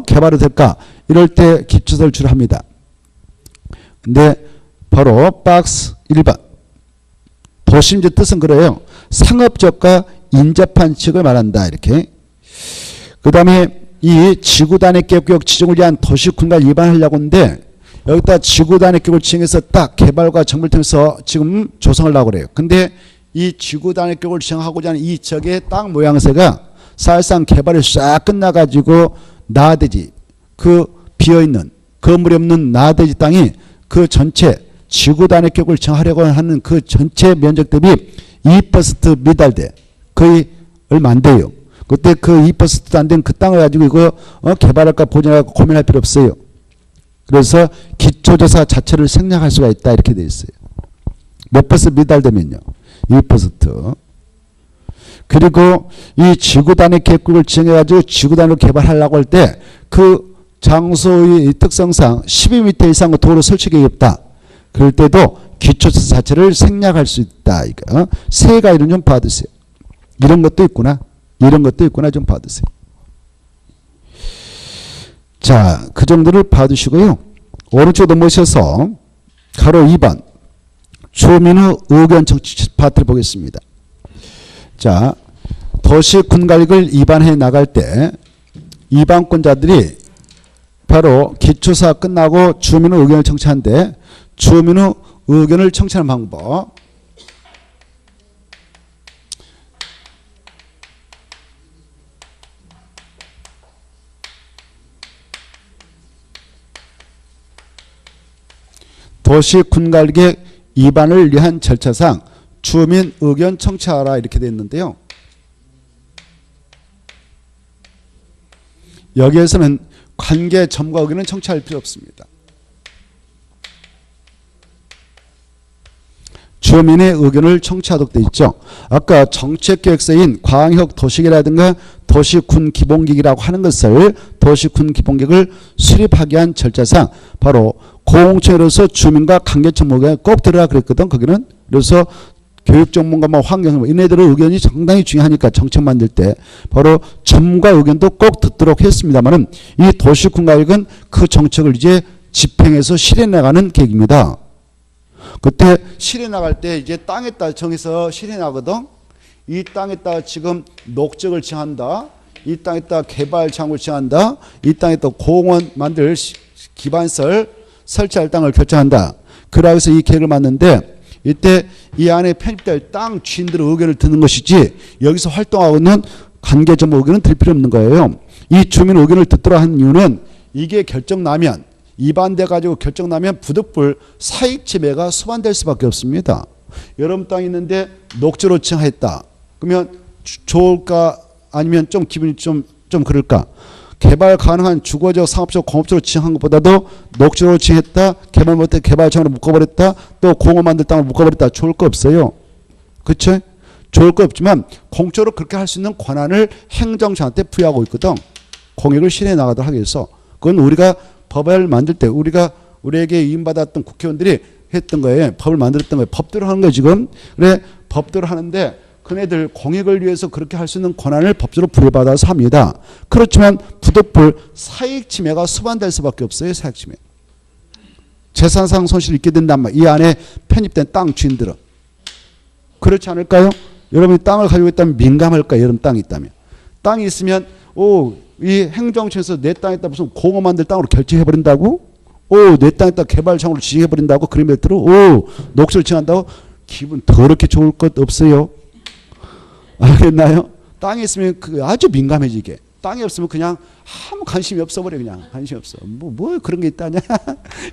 개발이 될까? 이럴 때 기초조사를 주로 합니다. 근데 바로 박스 1번 도심지 뜻은 그래요. 상업지역과 인접한 지역을 말한다. 이렇게. 그 다음에 이 지구단위 계획 지정을 위한 도시군가를 입안하려고 하는데 여기다 지구단위 계획을 지정해서 딱 개발과 정비를 통해서 지금 조성을 하려고 그래요. 근데 이 지구단위 계획을 지정하고자 하는 이 지역의 땅 모양새가 사실상 개발이 싹 끝나가지고 나대지 그 비어있는 건물이 없는 나대지 땅이 그 전체 지구단위 계획을 정하려고 하는 그 전체 면적 대비 2% 미달돼. 거의 얼마 안 돼요. 그때 그 2%도 안 된 그 땅을 가지고 이거 개발할까 보존할까 고민할 필요 없어요. 그래서 기초조사 자체를 생략할 수가 있다. 이렇게 돼 있어요. 몇 퍼센트 미달되면요. 2%. 그리고 이 지구단위 계획을 지정해가지고 지구단위로 개발하려고 할 때 그 장소의 특성상 12m 이상의 도로 설치계획이 없다. 그럴 때도 기초조사 자체를 생략할 수 있다. 이거 세 가지는 좀 받으세요. 이런 것도 있구나. 이런 것도 있구나. 좀 받으세요. 자, 그 정도를 받으시고요. 오른쪽 넘어오셔서 가로 2번 주민의 의견 정치 파트를 보겠습니다. 자, 도시군가를 입안해 나갈 때 입안권자들이 바로 기초사 끝나고 주민의 의견을 청취하는데 주민의 의견을 청취하는 방법. 도시군가계획 입안을 위한 절차상 주민 의견 청취하라 이렇게 되어 있는데요. 여기에서는 관계 전문가 의견은 청취할 필요 없습니다. 주민의 의견을 청취하도록 되어 있죠. 아까 정책계획서인 광역 도시계획이라든가 도시군 기본계획이라고 하는 것을 도시군 기본계획을 수립하기 위한 절차상 바로 공공청으로서 주민과 관계전문가가 꼭 들어라 그랬거든. 거기는. 그래서 교육전문가, 환경전문가 이네들의 의견이 상당히 중요하니까 정책 만들 때 바로 전문가 의견도 꼭 듣도록 했습니다만은 이 도시군가획은 그 정책을 이제 집행해서 실현해 나가는 계획입니다. 그때 실현 나갈 때 이제 땅에 따라 정해서 실현 나거든. 이 땅에 따라 지금 녹적을 정한다. 이 땅에 따라 개발 장을 정한다. 이 땅에 또 공원 만들 기반설 설치할 땅을 결정한다. 그러고 해서 이 계획을 맞는데 이때 이 안에 편입될 땅 주인들의 의견을 듣는 것이지 여기서 활동하고 있는 관계 전부 의견은 들 필요 없는 거예요. 이 주민 의견을 듣도록 하는 이유는 이게 결정나면 입안돼 가지고 결정나면 부득불 사익 침해가 수반될 수밖에 없습니다. 여러분 땅이 있는데 녹지로 칭하했다. 그러면 좋을까 아니면 좀 기분이 좀 그럴까? 개발 가능한 주거적, 상업적, 공업적으로 지정한 것보다도 녹지로 지정했다. 개발 못해 개발청으로 묶어버렸다. 또 공업 만들 땅을 묶어버렸다. 좋을 거 없어요. 그렇죠? 좋을 거 없지만 공적으로 그렇게 할 수 있는 권한을 행정처한테 부여하고 있거든. 공익을 실행해 나가도록 하기 위해서. 그건 우리가 법을 만들 때 우리에게 위임받았던 국회의원들이 했던 거예요. 법을 만들었던 거예요. 법대로 하는 거예요 지금. 그래 법대로 하는데 그네들 공익을 위해서 그렇게 할 수 있는 권한을 법적으로 부여받아서 합니다. 그렇지만 부득불 사익 침해가 수반될 수밖에 없어요. 사익 침해. 재산상 손실이 있게 된단 말이에요. 이 안에 편입된 땅 주인들은. 그렇지 않을까요? 여러분이 땅을 가지고 있다면 민감할까요? 여러분 땅이 있다면. 땅이 있으면 이 행정처에서 내 땅에다 무슨 공업 만들 땅으로 결정해버린다고? 내 땅에다 개발청으로 지정해버린다고? 그림에 들어? 녹지를 칭한다고? 기분 더럽게 좋을 것 없어요. 알겠나요? 땅이 있으면 아주 민감해지게. 땅이 없으면 그냥 아무 관심이 없어버려. 그냥 관심이 없어. 뭐 그런 게 있다냐?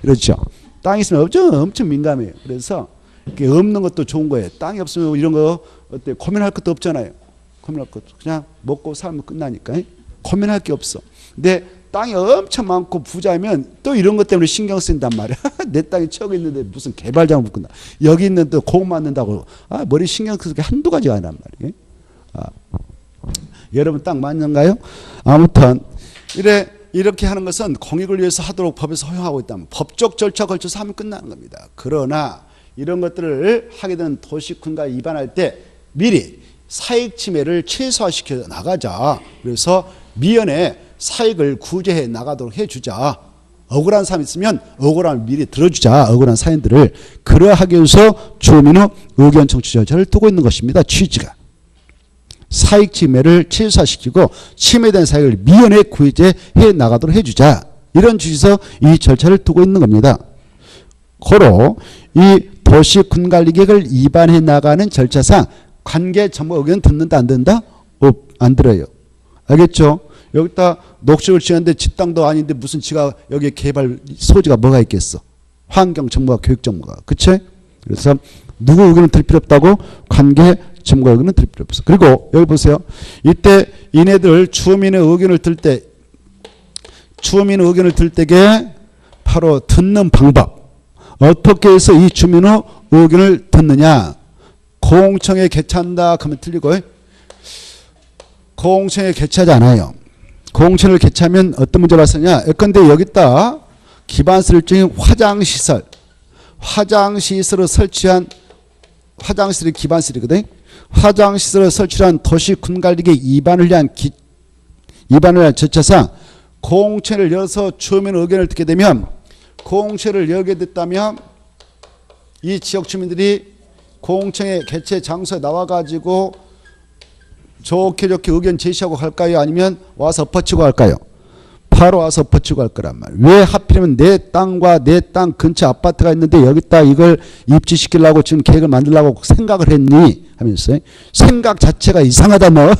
이렇죠. 땅이 있으면 엄청 민감해요. 그래서 이렇게 없는 것도 좋은 거예요. 땅이 없으면 이런 거 어때? 고민할 것도 없잖아요. 고민할 것도 그냥 먹고 살면 끝나니까. 고민할 게 없어. 근데 땅이 엄청 많고 부자면 또 이런 것 때문에 신경 쓰인단 말이야. 내 땅에 척 있는데 무슨 개발장을 묶는다. 여기 있는 또 공 만든다고. 머리 신경 쓰는 게 한두 가지가 아니란 말이에요. 여러분 땅 맞는가요? 아무튼 이렇게 하는 것은 공익을 위해서 하도록 법에서 허용하고 있다면 법적 절차 걸쳐서 하면 끝나는 겁니다. 그러나 이런 것들을 하게 되는 도시군과 위반할 때 미리 사익 침해를 최소화시켜 나가자. 그래서 미연에 사익을 구제해 나가도록 해주자. 억울한 사람 있으면 억울함을 미리 들어주자. 억울한 사연들을. 그러하기 위해서 주민의 의견 청취 절차를 두고 있는 것입니다. 취지가. 사익 침해를 최소화시키고 침해된 사익을 미연에 구제해 나가도록 해주자. 이런 취지에서 이 절차를 두고 있는 겁니다. 고로 이 도시군관리계획을 위반해 나가는 절차상 관계 전부 의견 듣는다 안 듣는다? 안 들어요. 알겠죠? 여기다 녹지를 지었는데 지 땅도 아닌데 무슨 지가 여기에 개발 소지가 뭐가 있겠어? 환경 전문가, 교육 전문가. 그치? 그래서 누구 의견을 들 필요 없다고? 관계 전문가 의견은 들 필요 없어. 그리고 여기 보세요. 이때 이네들 주민의 의견을 들 때 주민의 의견을 들 때게 바로 듣는 방법. 어떻게 해서 이 주민의 의견을 듣느냐? 공청회 개최한다 그러면 틀리고 공청회 개최하지 않아요. 공청회를 개최하면 어떤 문제가 발생하냐? 예컨대 여기다 기반시설 중에 화장시설을 설치한 화장실이 기반시설이거든. 화장시설을 설치한 도시군관리계획 위반을 위한 절차상 공청회를 열어서 주민 의견을 듣게 되면 공청회를 열게 됐다면 이 지역 주민들이 공청회 개최 장소에 나와가지고 좋게 의견 제시하고 갈까요? 아니면 와서 엎어치고 갈까요? 바로 와서 엎어치고 갈 거란 말이에요. 왜 하필이면 내 땅과 내 땅 근처 아파트가 있는데 여기다 이걸 입지시키려고 지금 계획을 만들려고 생각을 했니? 하면서 생각 자체가 이상하다 너.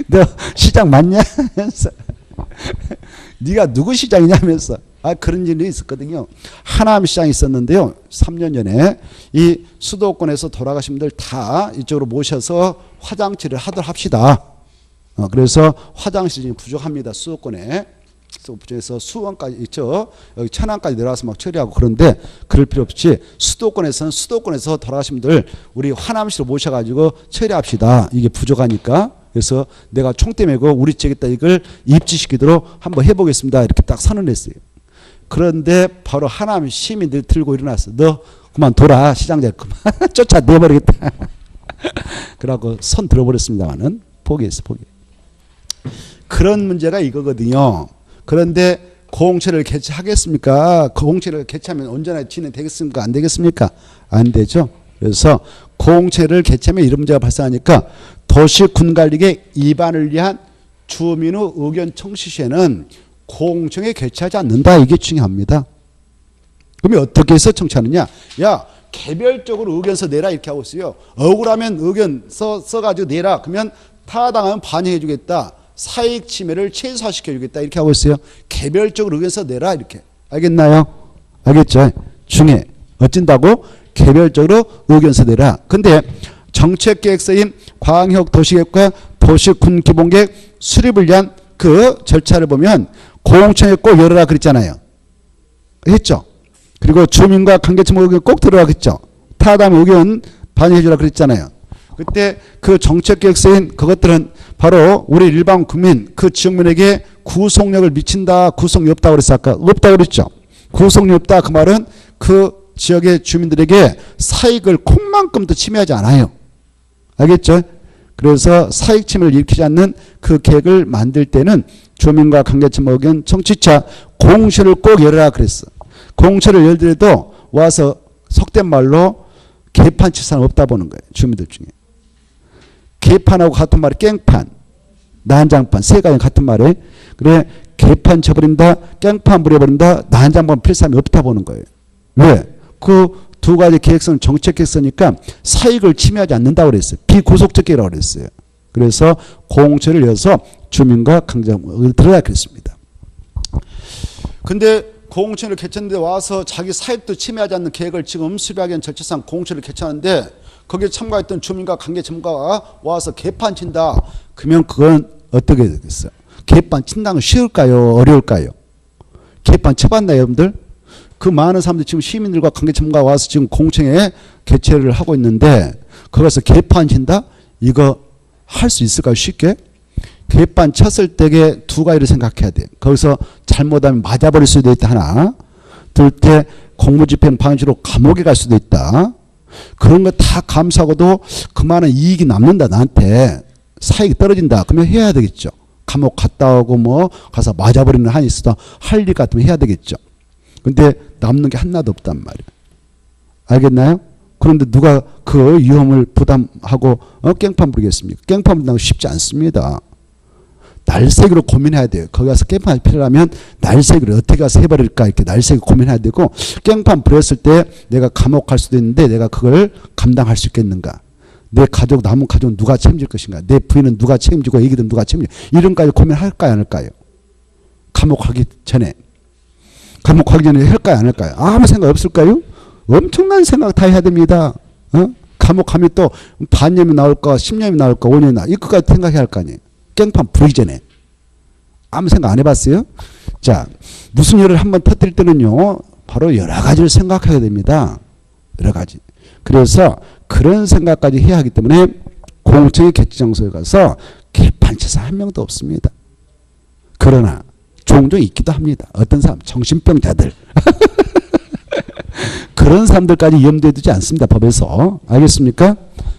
너 시장 맞냐? 하면서 네가 누구 시장이냐면서 그런 일이 있었거든요. 하남 시장이 있었는데요. 3년 전에 이 수도권에서 돌아가신 분들 다 이쪽으로 모셔서 화장실을 하도록 합시다. 그래서 화장실이 부족합니다. 수도권에. 부족해서 수원까지 있죠. 여기 천안까지 내려와서 막 처리하고 그런데 그럴 필요 없이 수도권에서는 수도권에서 돌아가신 분들 우리 화남시로 모셔가지고 처리합시다. 이게 부족하니까. 그래서 내가 총대 메고 우리 지역에다 이걸 입지시키도록 한번 해보겠습니다. 이렇게 딱 선언했어요. 그런데 바로 하남 시민들이 들고 일어났어. 너 그만 돌아. 시장자 그만 쫓아내버리겠다. 그러고 손 들어버렸습니다만은 포기했어. 포기. 그런 문제가 이거거든요. 그런데 공청회를 개최하겠습니까? 공청회를 개최하면 언제나 진행되겠습니까? 안 되겠습니까? 안 되죠. 그래서 공청회를 개최하면 이런 문제가 발생하니까 도시군관리계획 위반을 위한 주민의 의견 청취 시에는 공청회 개최하지 않는다. 이게 중요합니다. 그러면 어떻게 해서 청취하느냐? 야, 개별적으로 의견서 내라 이렇게 하고 있어요. 억울하면 의견 써가지고 내라. 그러면 타당하면 반영해 주겠다. 사익 침해를 최소화시켜 주겠다. 이렇게 하고 있어요. 개별적으로 의견서 내라 이렇게. 알겠나요? 알겠죠? 중에 어쩐다고? 개별적으로 의견서 내라. 근데 정책계획서인 광역도시계획과 도시군기본계획 수립을 위한 그 절차를 보면 공청회 꼭 열어라 그랬잖아요. 했죠? 그리고 주민과 관계청 의견 꼭 들어라 그랬죠? 타당 의견 반영해 주라 그랬잖아요. 그때 그 정책계획서인 그것들은 바로 우리 일반 국민 그 지역민에게 구속력을 미친다. 구속력 없다 그랬어. 아까 없다 그랬죠? 구속력 없다 그 말은 그 지역의 주민들에게 사익을 콩만큼도 침해하지 않아요. 알겠죠? 그래서 사익 침해를 일으키지 않는 그 계획을 만들 때는 주민과 관계청 의견 청취차 공시를 꼭 열어라 그랬어. 공시를 열더라도 와서 속된 말로 개판 칠 사람 없다 보는 거예요. 주민들 중에. 개판하고 같은 말이 깽판, 난장판 세 가지 같은 말에 그래 개판 쳐버린다, 깽판 부려버린다, 난장판 필 사람이 없다 보는 거예요. 왜? 그 두 가지 계획서는 정책 계획서니까 사익을 침해하지 않는다고 그랬어요. 비구속적 계획이라고 그랬어요. 그래서 공청회를 열어서 주민과 관계청을 들어라 그랬습니다. 근데 공청회를 개최했는데 와서 자기 사익도 침해하지 않는 계획을 지금 수립하기 위한 절차상 공청회를 개최하는데 거기에 참가했던 주민과 관계청과가 와서 개판 친다. 그러면 그건 어떻게 되겠어요? 개판 친다는 건 쉬울까요? 어려울까요? 개판 쳐봤나요, 여러분들? 그 많은 사람들이 지금 시민들과 관계청과 와서 지금 공청회 개최를 하고 있는데 거기서 개판 친다? 이거 할 수 있을까요? 쉽게? 개판 쳤을 때에 두 가지를 생각해야 돼. 거기서 잘못하면 맞아버릴 수도 있다 하나. 둘째 공무집행 방해로 감옥에 갈 수도 있다. 그런 거 다 감수하고도 그만한 이익이 남는다 나한테. 사익이 떨어진다. 그러면 해야 되겠죠. 감옥 갔다 오고 뭐 가서 맞아버리는 한이 있어도 할 일 같으면 해야 되겠죠. 근데 남는 게 하나도 없단 말이에요. 알겠나요? 그런데 누가 그 위험을 부담하고 깽판 부리겠습니까? 깽판 부리는 거 쉽지 않습니다. 날새기로 고민해야 돼요. 거기 가서 깽판 필요하면 날새기로 어떻게 가서 해버릴까 이렇게 날새기 고민해야 되고 깽판 부렸을 때 내가 감옥 갈 수도 있는데 내가 그걸 감당할 수 있겠는가? 내 가족 남은 가족은 누가 책임질 것인가? 내 부인은 누가 책임지고 애기들은 누가 책임지고 이런까지 고민할까요? 안 할까요? 감옥 가기 전에 할까요? 안 할까요? 아무 생각 없을까요? 엄청난 생각 다 해야 됩니다. 감옥 가면 또 반년이 나올까 10년이 나올까 5년이 나올까 이것까지 생각해야 할 거 아니에요. 깽판 부르기 전에. 아무 생각 안 해봤어요? 자, 무슨 일을 한번 터뜨릴 때는요. 바로 여러 가지를 생각해야 됩니다. 여러 가지. 그래서 그런 생각까지 해야 하기 때문에 공청회 개최 장소에 가서 개판치사 한 명도 없습니다. 그러나 종종 있기도 합니다. 어떤 사람 정신병자들. 그런 사람들까지 염두에 두지 않습니다. 법에서. 알겠습니까?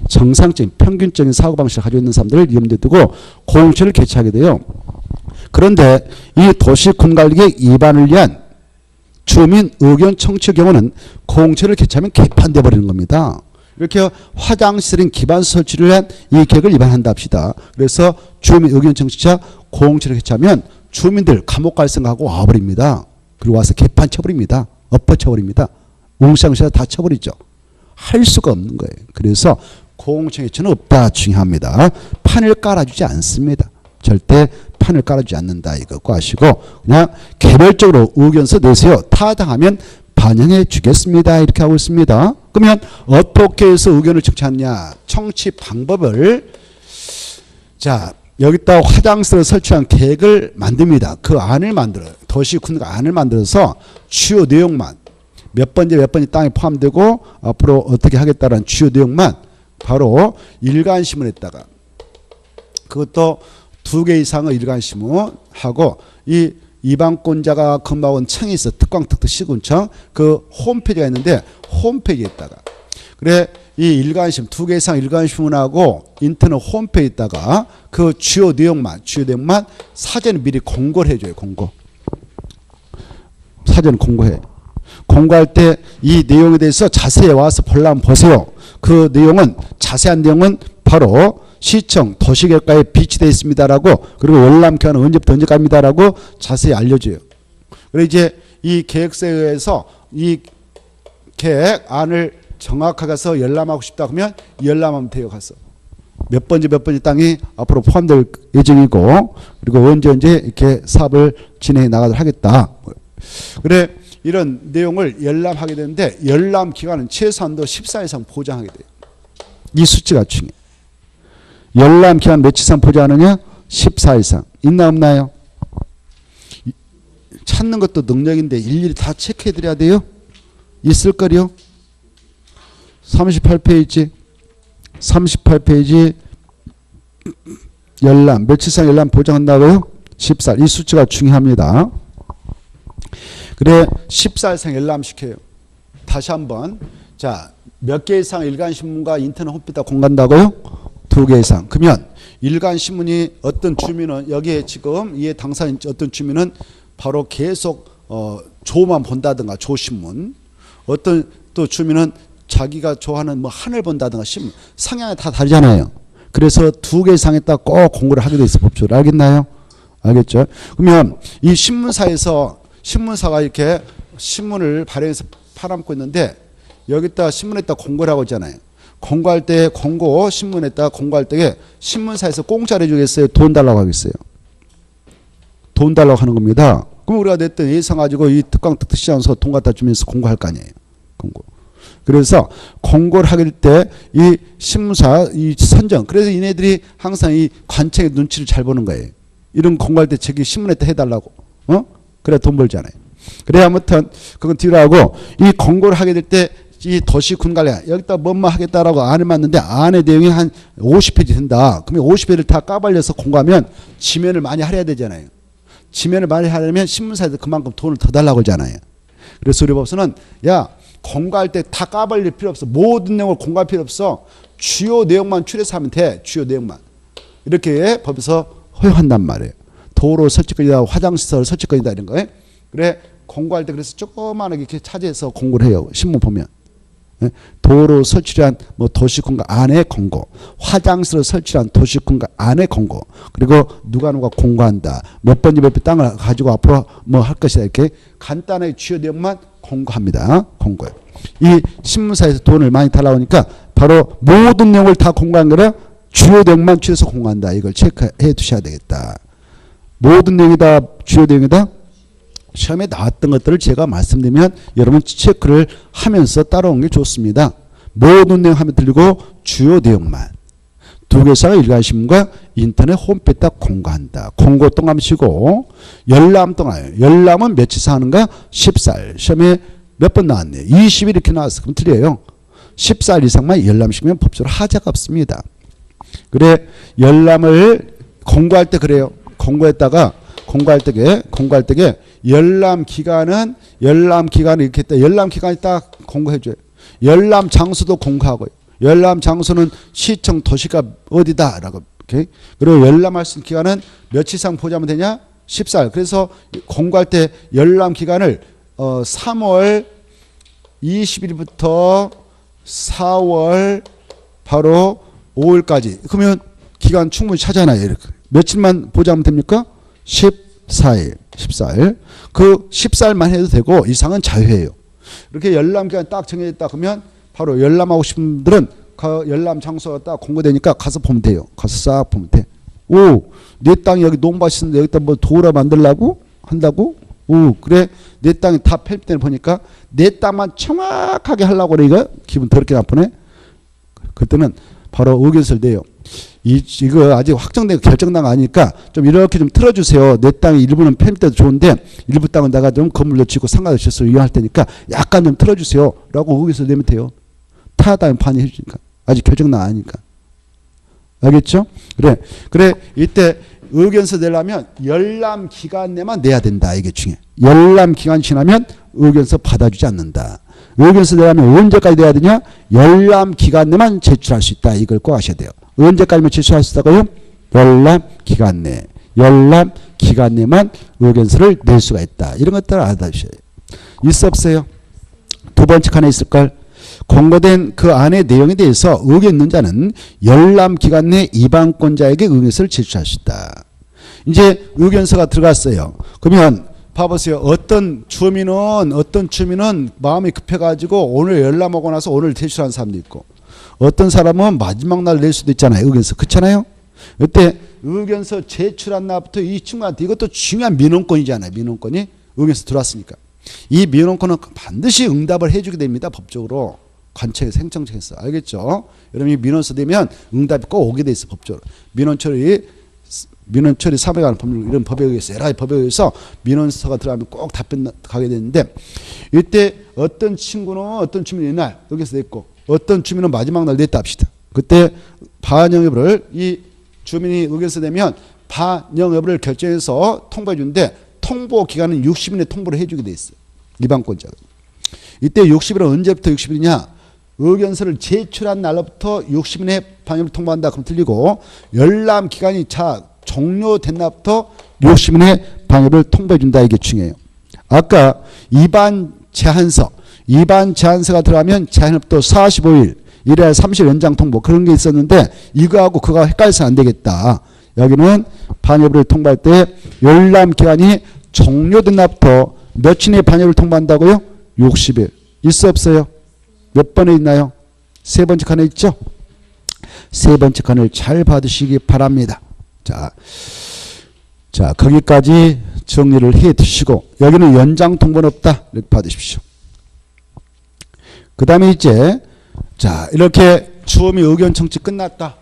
정상적인 평균적인 사고방식을 가지고 있는 사람들을 염두에 두고 공청회를 개최하게 돼요. 그런데 이 도시군관리계획 위반을 위한 주민 의견 청취의 경우는 공청회를 개최하면 개판돼 버리는 겁니다. 이렇게 화장실인 기반 설치를 위한 이 계획을 위반한다 합시다. 그래서 주민 의견 청취자 공청회를 개최하면 주민들 감옥 갈 생각하고 와버립니다. 그리고 와서 개판 쳐버립니다. 엎어쳐버립니다. 웅상시다 다 쳐버리죠. 할 수가 없는 거예요. 그래서 공청회 개최는 없다. 중요합니다. 판을 깔아주지 않습니다. 절대 판을 깔아주지 않는다. 이거 꼭 아시고 그냥 개별적으로 의견서 내세요. 타당하면 반영해 주겠습니다. 이렇게 하고 있습니다. 그러면 어떻게 해서 의견을 청취하느냐. 청취 방법을 자 여기다 화장실을 설치한 계획을 만듭니다. 그 안을 만들어요. 도시군가 안을 만들어서 주요 내용만 몇 번째 몇 번째 땅에 포함되고 앞으로 어떻게 하겠다라는 주요 내용만 바로 일간신문에다가 그것도 2개 이상의 일간신문하고 이 이방권자가 근무한 청이 있어. 특광특특 시군청 그 홈페이지가 있는데 홈페이지에다가 그래 이 일간신문 2개 이상 일간신문하고 인터넷 홈페이지에다가 그 주요 내용만 사전에 미리 공고를 해줘요. 공고. 사전 공고해. 공고할 때 이 내용에 대해서 자세히 와서 보려면 보세요. 그 내용은 자세한 내용은 바로 시청, 도시계획과에 비치되어 있습니다라고, 그리고 열람 기간은 언제부터 언제까지입니다라고 자세히 알려줘요. 그리고 이제 이 계획서에 의해서 이 계획안을 정확하게 해서 열람하고 싶다 그러면 열람하면 돼요. 가서 몇 번지 땅이 앞으로 포함될 예정이고, 그리고 언제 이렇게 사업을 진행해 나가도록 하겠다. 그래, 이런 내용을 열람하게 되는데 열람 기간은 최소한도 14일 이상 보장하게 돼요. 이 수치가 중요해요. 열람 기간 며칠 이상 보장하느냐? 14일 이상. 있나 없나요? 찾는 것도 능력인데 일일이 다 체크해 드려야 돼요? 있을 거요? 38페이지 열람 며칠 이상 열람 보장한다고요? 14일. 이 수치가 중요합니다. 그래, 14일 이상 열람시켜요. 다시 한번. 자, 몇 개 이상 일간신문과 인터넷 홈페이지에 공간다고요? 2개 이상. 그러면 일간신문이 어떤 주민은 여기에 지금 이에 당사인 어떤 주민은 바로 계속 조만 본다든가 조신문, 어떤 또 주민은 자기가 좋아하는 뭐 한을 본다든가 신문, 성향이 다 다르잖아요. 그래서 2개 이상에다 꼭 공부를 하게 돼 있어. 법적으로. 알겠나요? 알겠죠? 그러면 이 신문사가 이렇게 신문을 발행해서 팔아먹고 있는데 여기다 신문에다 공고를 하고 있잖아요. 공고할 때 신문에다 공고할 때 신문사에서 공짜로 해주겠어요? 돈 달라고 하겠어요? 돈 달라고 하는 겁니다. 그럼 우리가 냈던 예상 가지고 이 특강 특시장서 돈 갖다 주면서 공고할 거 아니에요. 공고. 그래서 공고를 하게 될 때 이 신문사 이 선정, 그래서 얘네들이 항상 이 관청의 눈치를 잘 보는 거예요. 이런 공고할 때 저기 신문에다 해달라고. 그래 돈 벌잖아요. 그래 아무튼 그건 뒤로 하고, 이 공고를 하게 될 때 이 도시군관리 여기다 뭐뭐 하겠다라고 안을 맞는데 안의 내용이 한 50페이지 된다. 그러면 50페이지를 다 까발려서 공고하면 지면을 많이 할애해야 되잖아요. 지면을 많이 하려면 신문사에서 그만큼 돈을 더 달라고 하잖아요. 그래서 우리 법서는 야, 공고할 때 다 까발릴 필요 없어. 모든 내용을 공고할 필요 없어. 주요 내용만 추려서 하면 돼. 주요 내용만. 이렇게 법에서 허용한단 말이에요. 도로 설치권이다, 화장시설 설치권이다 이런 거에. 그래, 공고할 때 그래서 조그마하게 이렇게 차지해서 공고를 해요. 신문 보면. 도로 설치한 뭐 도시공간 안에 공고, 화장실을 설치한 도시공간 안에 공고, 그리고 누가 공고한다, 몇 번지 몇 번 땅을 가지고 앞으로 뭐 할 것이다, 이렇게 간단하게 주요 내용만 공고합니다. 공고요. 이 신문사에서 돈을 많이 달라고 하니까 바로 모든 내용을 다 공고한 거라 주요 내용만 추려서 공고한다. 이걸 체크해 두셔야 되겠다. 모든 내용이다, 주요 내용이다. 시험에 나왔던 것들을 제가 말씀드리면 여러분 체크를 하면서 따라오는 게 좋습니다. 모든 내용 하면 들리고 주요 내용만. 2개 이상의 일간신문과 인터넷 홈페이지에 공고한다. 공고 동안 쉬고 열람 동안. 열람은 며칠 이상 하는가? 14일. 시험에 몇 번 나왔네요. 20일 이렇게 나왔어. 그럼 틀려요. 14일 이상만 열람시키면 법적으로 하자가 없습니다. 그래, 열람을 공고할 때 그래요. 공고할 때게 열람 기간은 이렇게 했다. 열람 기간이 딱 공고해줘요. 열람 장소도 공고하고요. 열람 장소는 시청 도시가 어디다라고. 이렇게. 그리고 열람할 수 있는 기간은 며칠 이상 보자면 되냐? 14일. 그래서 공고할 때 열람 기간을 3월 20일부터 4월 바로 5일까지. 그러면 기간 충분히 차잖아요. 이렇게. 며칠만 보자면 됩니까? 14일. 그 14일만 해도 되고 이상은 자유해요. 이렇게 열람 기간 딱 정해졌다 그러면 바로 열람하고 싶은 분들은 그 열람 장소가 딱 공고되니까 가서 보면 돼요. 가서 싹 보면 돼. 오, 내 땅이 여기 농밭이 있는데 여기다 뭐 도로 만들라고 한다고? 오, 그래. 내 땅이 다 폐입되는 보니까 내 땅만 정확하게 하려고 그래. 이거 기분 더럽게 나쁘네. 그때는 바로 의견서를 내요. 이거 아직 확정되고 결정난 거 아니니까 좀 이렇게 좀 틀어주세요. 내 땅이 일부는 폐입돼도 좋은데 일부 땅은 내가 좀 건물로 짓고 상가를 짓어서 이용할 테니까 약간 좀 틀어주세요. 라고 의견서 내면 돼요. 타다면 판의해 주니까. 아직 결정난 거 아니니까. 알겠죠? 그래. 이때 의견서 내려면 열람 기간 내만 내야 된다. 이게 중요해. 열람 기간 지나면 의견서 받아주지 않는다. 의견서 내려면 언제까지 내야 되냐? 열람 기간 내만 제출할 수 있다. 이걸 꼭 아셔야 돼요. 언제까지만 제출할 수 있다고요? 열람 기간 내. 열람 기간 내만 의견서를 낼 수가 있다. 이런 것들을 알아두셔야 돼요. 있어 없어요? 두 번째 칸에 있을걸? 권고된 그 안의 내용에 대해서 의견 있는 자는 열람 기간 내 이방권자에게 의견서를 제출할 수 있다. 이제 의견서가 들어갔어요. 그러면 봐보세요. 어떤 주민은 마음이 급해가지고 오늘 열람하고 나서 오늘 제출한 사람도 있고, 어떤 사람은 마지막 날 낼 수도 있잖아요. 의견서. 그렇잖아요. 그때 의견서 제출한 날부터 이 친구한테, 이것도 중요한 민원권이잖아요. 민원권이 의견서 들어왔으니까 이 민원권은 반드시 응답을 해주게 됩니다. 법적으로. 관청에서 행정청에서. 알겠죠? 여러분이 민원서 되면 응답이 꼭 오게 돼 있어. 법적으로. 민원처리 사무관 법률 이런 법에 의해서, 여러 가지 법에 의해서 민원서가 들어가면 꼭 답변 가게 되는데, 이때 어떤 주민이 이날 여기서 냈고 어떤 주민은 마지막 날 냈다 합시다. 그때 반영 여부를, 이 주민이 의견서 내면 반영 여부를 결정해서 통보해 주는데, 통보 기간은 60일에 통보를 해주게 돼 있어요. 이방권자가. 이때 60일은 언제부터 60일이냐? 의견서를 제출한 날로부터 60일에 반영을 통보한다. 그럼 틀리고, 열람 기간이 종료된 날부터 60일에 방해를 통보해 준다. 이게 중요해요. 아까 이반 제한서가 들어가면 제한부터 45일, 1회 30일 연장 통보 그런 게 있었는데, 이거하고 그거 헷갈려서 안 되겠다. 여기는 반여부를 통보할 때 열람 기간이 종료된 날부터 며칠에 반여를 통보한다고요? 60일. 있어 없어요? 몇 번에 있나요? 세 번째 칸에 있죠? 세 번째 칸을 잘 받으시기 바랍니다. 자, 거기까지 정리를 해 두시고, 여기는 연장 통보는 없다. 이렇게 받으십시오. 그 다음에 이제, 이렇게 주민 의견 청취 끝났다.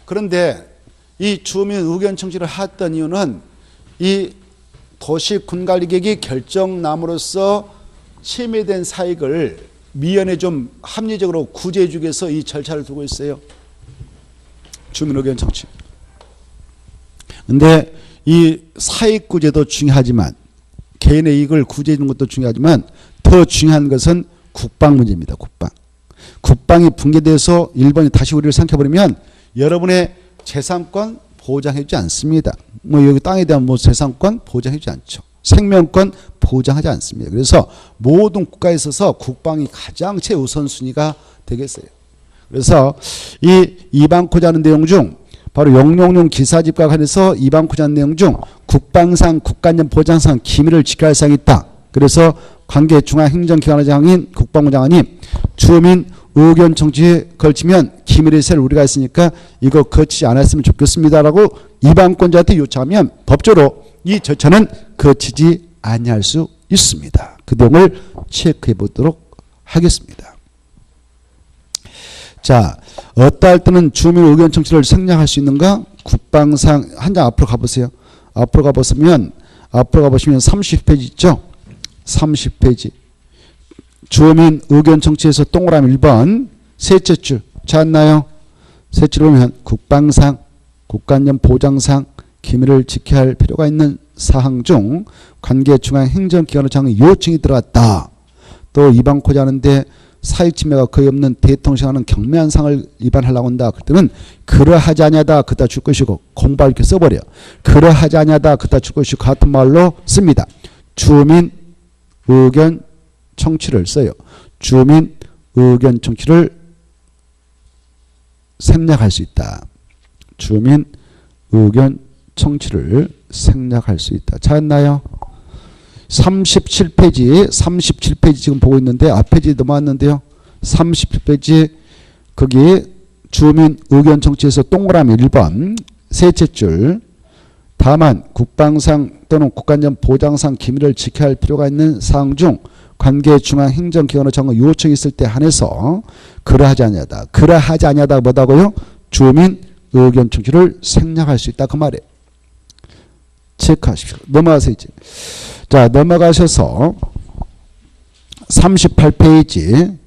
그런데 이 주민 의견 청취를 했던 이유는 이 도시군관리계획이 결정남으로써 침해된 사익을 미연에 좀 합리적으로 구제해 주기 위해서 이 절차를 두고 있어요. 주민 의견 청취. 근데 이 사익 구제도 중요하지만, 개인의 이익을 구제해 주는 것도 중요하지만, 더 중요한 것은 국방 문제입니다. 국방이 붕괴돼서 일본이 다시 우리를 삼켜버리면 여러분의 재산권 보장해 주지 않습니다. 여기 땅에 대한 재산권 보장해 주지 않죠. 생명권 보장하지 않습니다. 그래서 모든 국가에 있어서 국방이 가장 최우선순위가 되겠어요. 그래서 이 이방코자는 내용 중, 바로 용용용 기사집과 관해서 이방코자는 내용 중 국방상 국가안전 보장상 기밀을 지켜야 할 사항이 있다. 그래서 관계 중앙행정기관장인 국방부 장관이 주민 의견 청취에 걸치면 기밀의 세를 우리가 했으니까 이거 거치지 않았으면 좋겠습니다라고 이방권자한테 요청하면 법적으로 이 절차는 거치지 아니할 수 있습니다. 그 내용을 체크해 보도록 하겠습니다. 어떠할 때는 주민 의견 청취를 생략할 수 있는가? 국방상 한 장 앞으로 가보세요. 앞으로 가보시면 30페이지 있죠? 30페이지. 주민 의견 청취에서 동그라미 1번 셋째 줄 찾나요? 셋째 줄 보면 국방상, 국가안전 보장상 기밀을 지켜야 할 필요가 있는 사항 중 관계 중앙 행정기관의 장의 요청이 들어갔다. 또 이방코자 하는데 사익 침해가 거의 없는 대통령령은 경미한 상을 위반하려고 한다. 그때는 그러하지 아니하다 그다 줄 것이고, 공부할 이렇게 써버려. 그러하지 아니하다 그다 줄 것이고 같은 말로 씁니다. 주민 의견 청취를 써요. 주민 의견 청취를 생략할 수 있다. 주민 의견 청취를 생략할 수 있다. 찾았나요? 37페이지 지금 보고 있는데 앞 페이지 넘어왔는데요. 37페이지 거기 주민 의견 청취에서 동그라미 1번 셋째 줄, 다만 국방상 또는 국가안전 보장상 기밀을 지켜야 할 필요가 있는 사항 중 관계 중앙 행정기관의 정의 요청이 있을 때 한해서 그러하지 아니하다 뭐다고요? 주민 의견 청취를 생략할 수 있다 그 말이에요. 체크하십시오. 넘어가세요 이제. 넘어가셔서 38페이지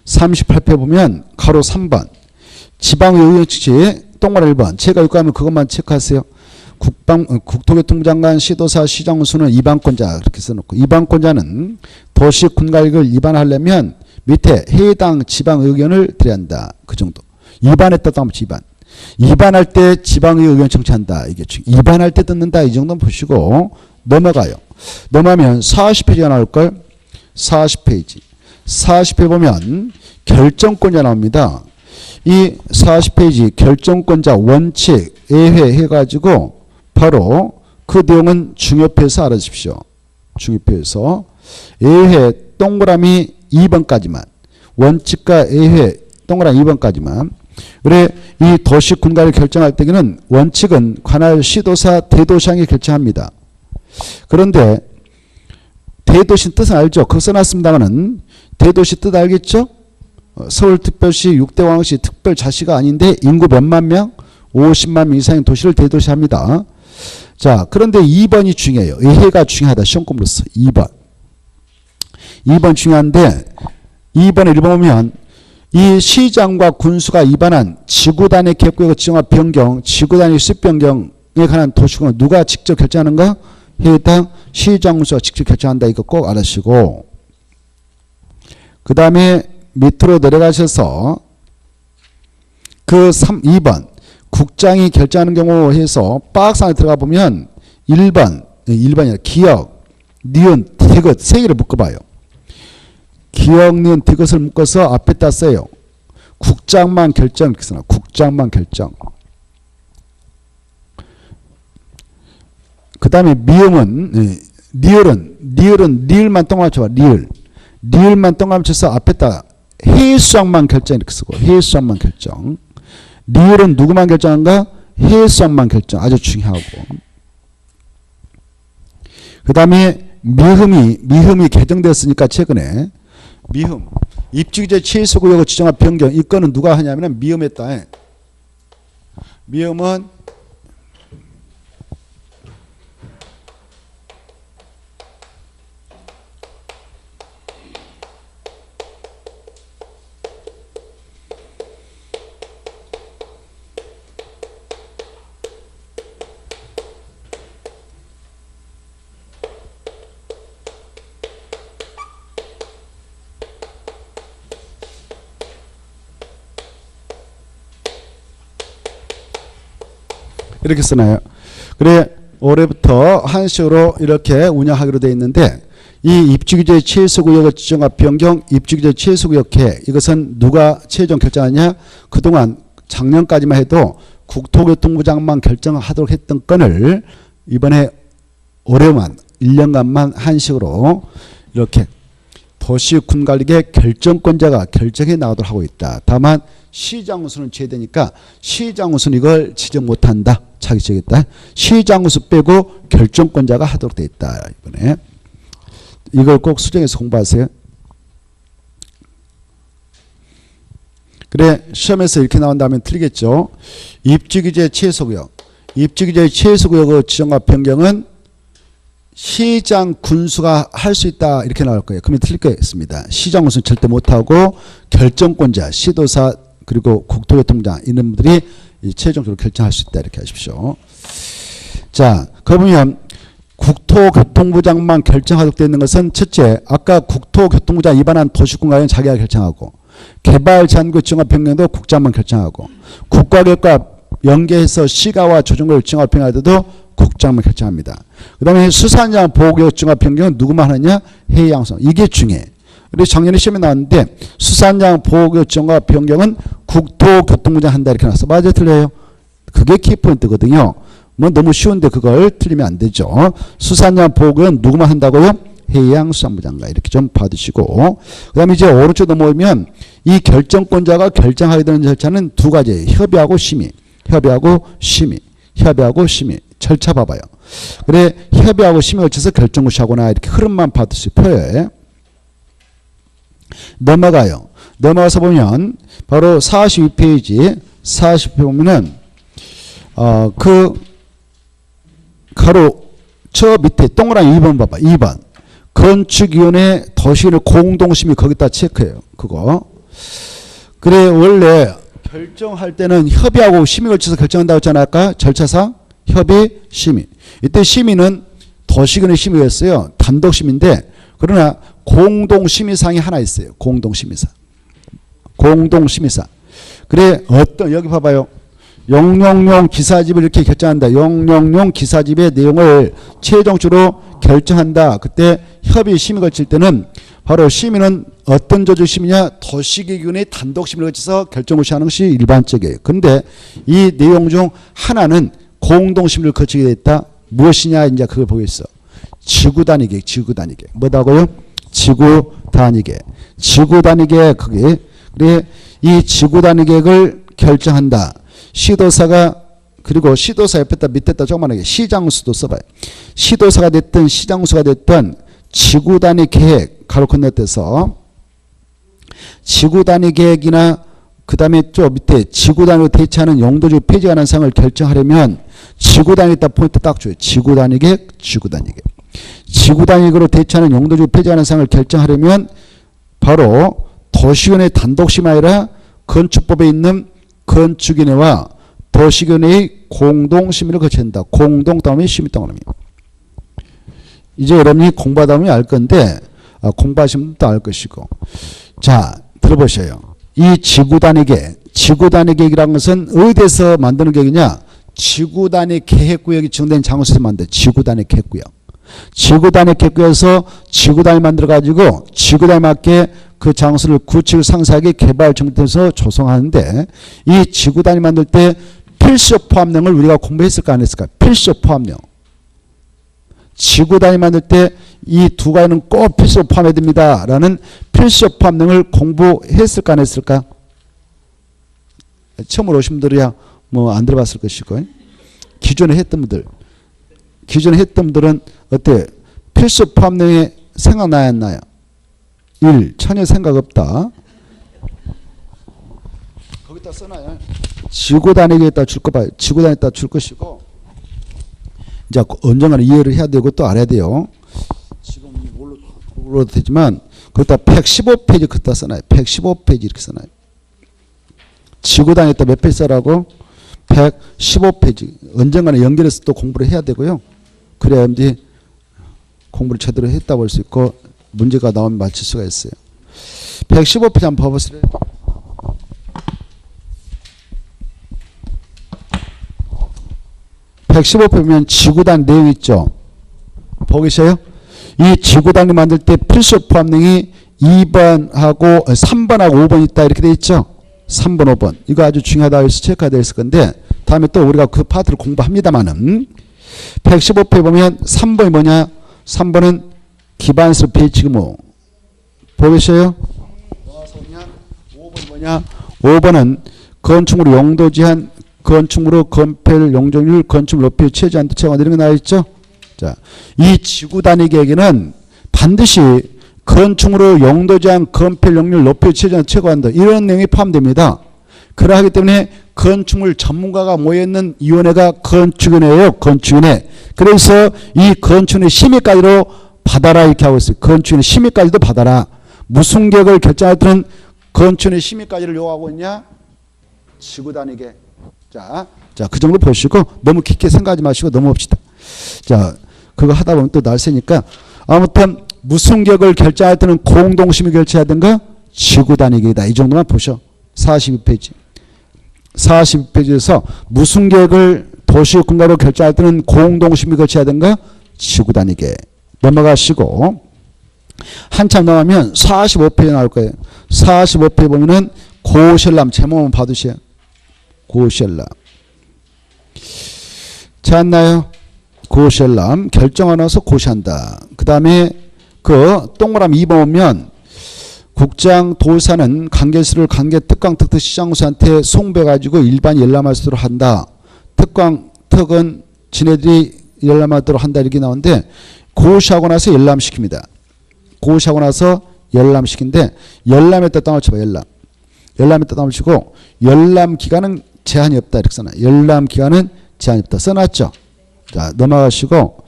38페이지 보면 가로 3번 지방의 의견 청취 동그라미 1번 제가 여기 가면 그것만 체크하세요. 국토교통부 장관, 시도사, 시장수는 이방권자 그렇게 써놓고, 이방권자는 도시군관리계획을 위반하려면 밑에 해당 지방 의견을 드려야 한다. 그 정도. 위반했다고 하면 위반할 때 지방의 의견 청취한다. 이게 위반할 때 듣는다. 이 정도는 보시고 넘어가요. 넘어가면 40페이지가 나올걸. 40페이지 보면 결정권자 나옵니다. 이 40페이지 결정권자 원칙 예회 해가지고 바로 그 내용은 중요표에서 알아주십시오. 중요표에서 예회 동그라미 2번까지만 원칙과 예회 동그라미 2번까지만. 그래 이 도시군가를 결정할 때에는 원칙은 관할 시도사 대도시장이 결정합니다. 그런데 대도시 뜻은 알죠? 그거 써놨습니다만은 대도시 뜻 알겠죠? 서울특별시 6대 왕시 특별자치가 아닌데 인구 몇만 명? 50만 명 이상의 도시를 대도시 합니다. 자, 그런데 2번이 중요해요. 예해가 중요하다. 시험 공부로서 2번. 2번 중요한데 2번을 읽어보면 이 시장과 군수가 위반한 지구단위 계획구역 지정화 변경, 지구단위 수립 변경에 관한 도시구역은 누가 직접 결정하는가? 해당 시장 군수가 직접 결정한다. 이거 꼭 알으시고, 그 다음에 밑으로 내려가셔서 그 2번 국장이 결정하는 경우 해서 박스 안에 들어가 보면 1번이 아니라 기억, 니은, 디귿 세 개를 묶어봐요. 기억, 니은, 디귿을 묶어서 앞에다 써요. 국장만 결정 이렇게 써놔. 국장만 결정. 그 다음에 미음은 리을만 동그라미 쳐봐. 리을만 동그라미 쳐서 앞에다 해수장만 결정 이렇게 쓰고 해수장만 결정. 리을은 누구만 결정한가? 해수장만 결정. 아주 중요하고. 그 다음에 미흠이 개정됐으니까 최근에 미흠 입지규제 취소구역을 지정한 변경 이 건은 누가 하냐면 미흠했다. 미흠은 이렇게 쓰나요? 그래 올해부터 한식으로 이렇게 운영하기로 되어 있는데 이 입지규제 취소구역을 지정한 변경 입지규제 취소구역회 이것은 누가 최종 결정하냐? 그동안 작년까지만 해도 국토교통부장만 결정하도록 했던 건을 이번에 올해만 1년간만 한식으로 이렇게 도시군관리계 결정권자가 결정해 나가도록 하고 있다. 다만 시장우수는 제되니까 시장우수는 이걸 지정 못한다. 자기 지정했다. 시장우수 빼고 결정권자가 하도록 돼 있다. 이번에 이걸 꼭 수정해서 공부하세요. 그래 시험에서 이렇게 나온다면 틀리겠죠. 입지규제 취소구역 입지규제 취소구역의 지정과 변경은 시장 군수가 할 수 있다 이렇게 나올 거예요. 그러면 틀릴 거겠습니다. 시장 군수는 절대 못하고 결정권자 시도사 그리고 국토교통부장 이런 분들이 최종적으로 결정할 수 있다 이렇게 하십시오. 자 그러면 국토교통부장만 결정하도록 되어 있는 것은 첫째 아까 국토교통부장 위반한 도시군가는 자기가 결정하고 개발제한구 지정화 변경도 국장만 결정하고 국가계획과 연계해서 시가와 조정구역 지정화 변경할 때도 국장만 결정합니다. 그 다음에 수산장 보호구역 지정화 변경은 누구만 하느냐? 해양성. 이게 중요해. 그리고 작년에 시험에 나왔는데 수산장 보호구역 지정화 변경은 국토교통부장 한다 이렇게 나왔어. 맞아요? 틀려요? 그게 키포인트거든요. 뭐 너무 쉬운데 그걸 틀리면 안 되죠. 수산장 보호구역은 누구만 한다고요? 해양수산부장과 이렇게 좀 받으시고 그 다음에 이제 오른쪽 넘어오면 이 결정권자가 결정하게 되는 절차는 두 가지예요. 협의하고 심의. 협의하고 심의. 협의하고 심의. 절차 봐봐요. 그래 협의하고 심의를 거쳐서 결정구시하거나 이렇게 흐름만 받으실 표에 넘어가요. 넘어가서 보면 바로 42페이지 40페이지 보면은 그 가로 저 밑에 동그라미 2번 봐봐. 2번 건축위원회 도시를 공동심의 거기다 체크해요. 그거 그래 원래 결정할 때는 협의하고 심의를 거쳐서 결정한다고 했잖아요. 아까 절차상 협의, 심의. 이때 심의는 도시군의 심의였어요. 단독 심의인데 그러나 공동심의상이 하나 있어요. 공동심의상. 공동심의상. 그래 어떤 여기 봐봐요. 영영용 기사집을 이렇게 결정한다. 영영용 기사집의 내용을 최종적으로 결정한다. 그때 협의 심의 거칠 때는 바로 심의는 어떤 조직 심의냐? 도시계획위원회의 단독 심의를 거쳐서 결정을 하는 것이 일반적이에요. 그런데 이 내용 중 하나는 공동 심의를 거치게 됐다. 무엇이냐? 이제 그걸 보겠어. 지구 단위 계획, 지구 단위 계획. 뭐다고요? 지구 단위 계획. 지구 단위 계획 그게 그래 이 지구 단위 계획을 결정한다. 시도사가 그리고 시도사 옆에다 밑에다 조그만하게 시장수도 써봐요. 시도사가 됐든 시장수가 됐든 지구 단위 계획 가로 건너뛰어서 지구 단위 계획이나 그 다음에 저 밑에 지구 단위로 대체하는 용도주 폐지 관한 사항을 결정하려면 지구 단위에다 포인트 딱 줘요. 지구 단위 계획, 지구 단위 계획. 지구 단위로 대체하는 용도주 폐지 관한 사항을 결정하려면 바로 도시위원회 단독 심의 아니라 건축법에 있는 건축위원회와 도시위원회의 공동 심의를 거쳐야 한다. 공동 다음에 심의 동그라미. 이제 여러분이 공부하다 보면 알 건데 공부하시면 또 알 것이고. 자, 들어보셔요. 이 지구 단위 계획, 지구 단위 계획이라는 것은 어디에서 만드는 계획이냐? 지구 단위 계획구역이 지정된 장소에서 만든 지구 단위 계획구역. 지구 단위 계획구역에서 지구 단위 만들어 가지고 지구 단위 맞게 그 장소를 구축 상세하게 개발 정비해서 조성하는데 이 지구 단위 만들 때 필수 포함령을 우리가 공부했을까 안 했을까? 필수 포함령. 지구 단위 만들 때 이 두 가지는 꼭 필수 포함해야 됩니다. 라는 필수 포함령을 공부했을까 안 했을까? 처음으로 오신 분들이야 뭐 안 들어봤을 것이고 기존에 했던 분들은 어때? 필수 포함령에 생각나야 안 나요? 1. 전혀 생각 없다. 거기다 써놔요. 지구 단위에다 줄 거 봐요. 지구 단위에다 줄 것이고 이제 언젠가는 이해를 해야 되고 또 알아야 돼요. 지금 몰라도 되지만 거기다 115페이지 거기다 써놔요. 115페이지 이렇게 써놔요. 지구 단위에다 몇 페이지 써라고? 115페이지. 언젠가는 연결해서 또 공부를 해야 되고요. 그래야 이제 공부를 제대로 했다 볼 수 있고 문제가 나오면 맞출 수가 있어요. 115페이지 한번 봐보세요. 보면 지구단 내용 있죠. 보고 계세요? 이 지구단을 만들 때 필수 포함령이 2번하고 3번하고 5번 있다 이렇게 돼 있죠. 3번 5번 이거 아주 중요하다 해서 체크가 되어 있을 건데 다음에 또 우리가 그 파트를 공부합니다만은 115페이지 보면 3번이 뭐냐? 3번은 기반서 배치규모 보고 계세요? 5번이 뭐냐? 5번은 건축물 용도 제한 건축물의 건폐율, 용적률, 건축물 높이 최저한 채권 이런 거 나와 있죠. 자, 이 지구 단위 계획에는 반드시 건축물의 용도 제한, 건폐율, 용적률 높이 최저한 채권한다 이런 내용이 포함됩니다. 그러하기 때문에 건축물 전문가가 모여있는 위원회가 건축위원회예요. 건축위원회. 그래서 이 건축위원회 심의까지로 받아라 이렇게 하고 있어요. 건축위원회 심의까지도 받아라. 무슨 계획을 결정할 때는 건축위원회 심의까지를 요구하고 있냐? 지구 단위 계획. 자, 그 정도 보시고 너무 깊게 생각하지 마시고 넘어갑시다. 자, 그거 하다 보면 또 날새니까 아무튼 무슨 계획을 결정할 때는 공동심의 결정하든가 지구 단위 계획이다. 이 정도만 보셔. 42페이지. 42페이지에서 무슨 계획을 도시군가로 결정할 때는 공동심의 결정하든가 지구 단위 계획. 넘어가시고 한참 넘어가면 45페이지 나올 거예요. 45페이지 보면은 고시열람 제목만 받으세요. 고시열람. 찾았나요? 고시열람. 결정하고 나서 고시한다. 그 다음에 그 동그라미 2번 보면 국장 도사는 관계수를 관계 특강 특특 시장수한테 송배가지고 일반 열람할 수 있도록 한다. 특은 지네들이 열람하도록 한다 이렇게 나오는데 고시하고 나서 열람시킵니다. 고시하고 나서 열람시킨데 열람에다 땅을 쳐봐. 열람에다 땅을 치고 열람 기간은 제한이 없다 이렇게 써놔. 열람 기간은 제한이 없다 써놨죠. 자, 넘어가시고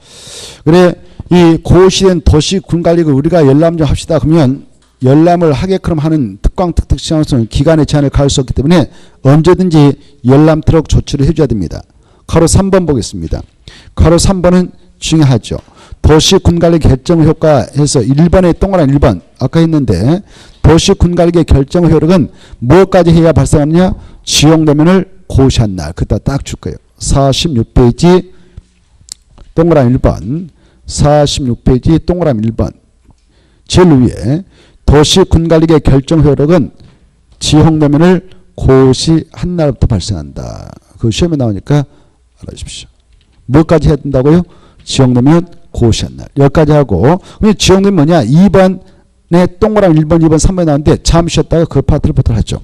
그래 이 고시된 도시군관리를 우리가 열람 좀 합시다. 그러면 열람을 하게끔 하는 특광 특특 시장으로서는 기간의 제한을 가할 수 없기 때문에 언제든지 열람토록 조치를 해줘야 됩니다. 가로 3번 보겠습니다. 가로 3번은 중요하죠. 도시군관리 결정 효과에서 1번의 동그란 1번 아까 했는데 도시군관리 결정 효력은 무엇까지 해야 발생하느냐? 지역노면을 고시한 날. 그때 딱 줄 거예요. 46페이지 동그라미 1번. 46페이지 동그라미 1번. 제일 위에 도시군관리계 결정효력은 지역노면을 고시한 날부터 발생한다. 그 시험에 나오니까 알아주십시오. 뭐까지 해야 된다고요? 지역노면 고시한 날. 여기까지 하고. 지역노면 뭐냐? 2번에 동그라미 1번, 2번, 3번에 나오는데 잠시 쉬었다가 그 파트를 부터 하죠.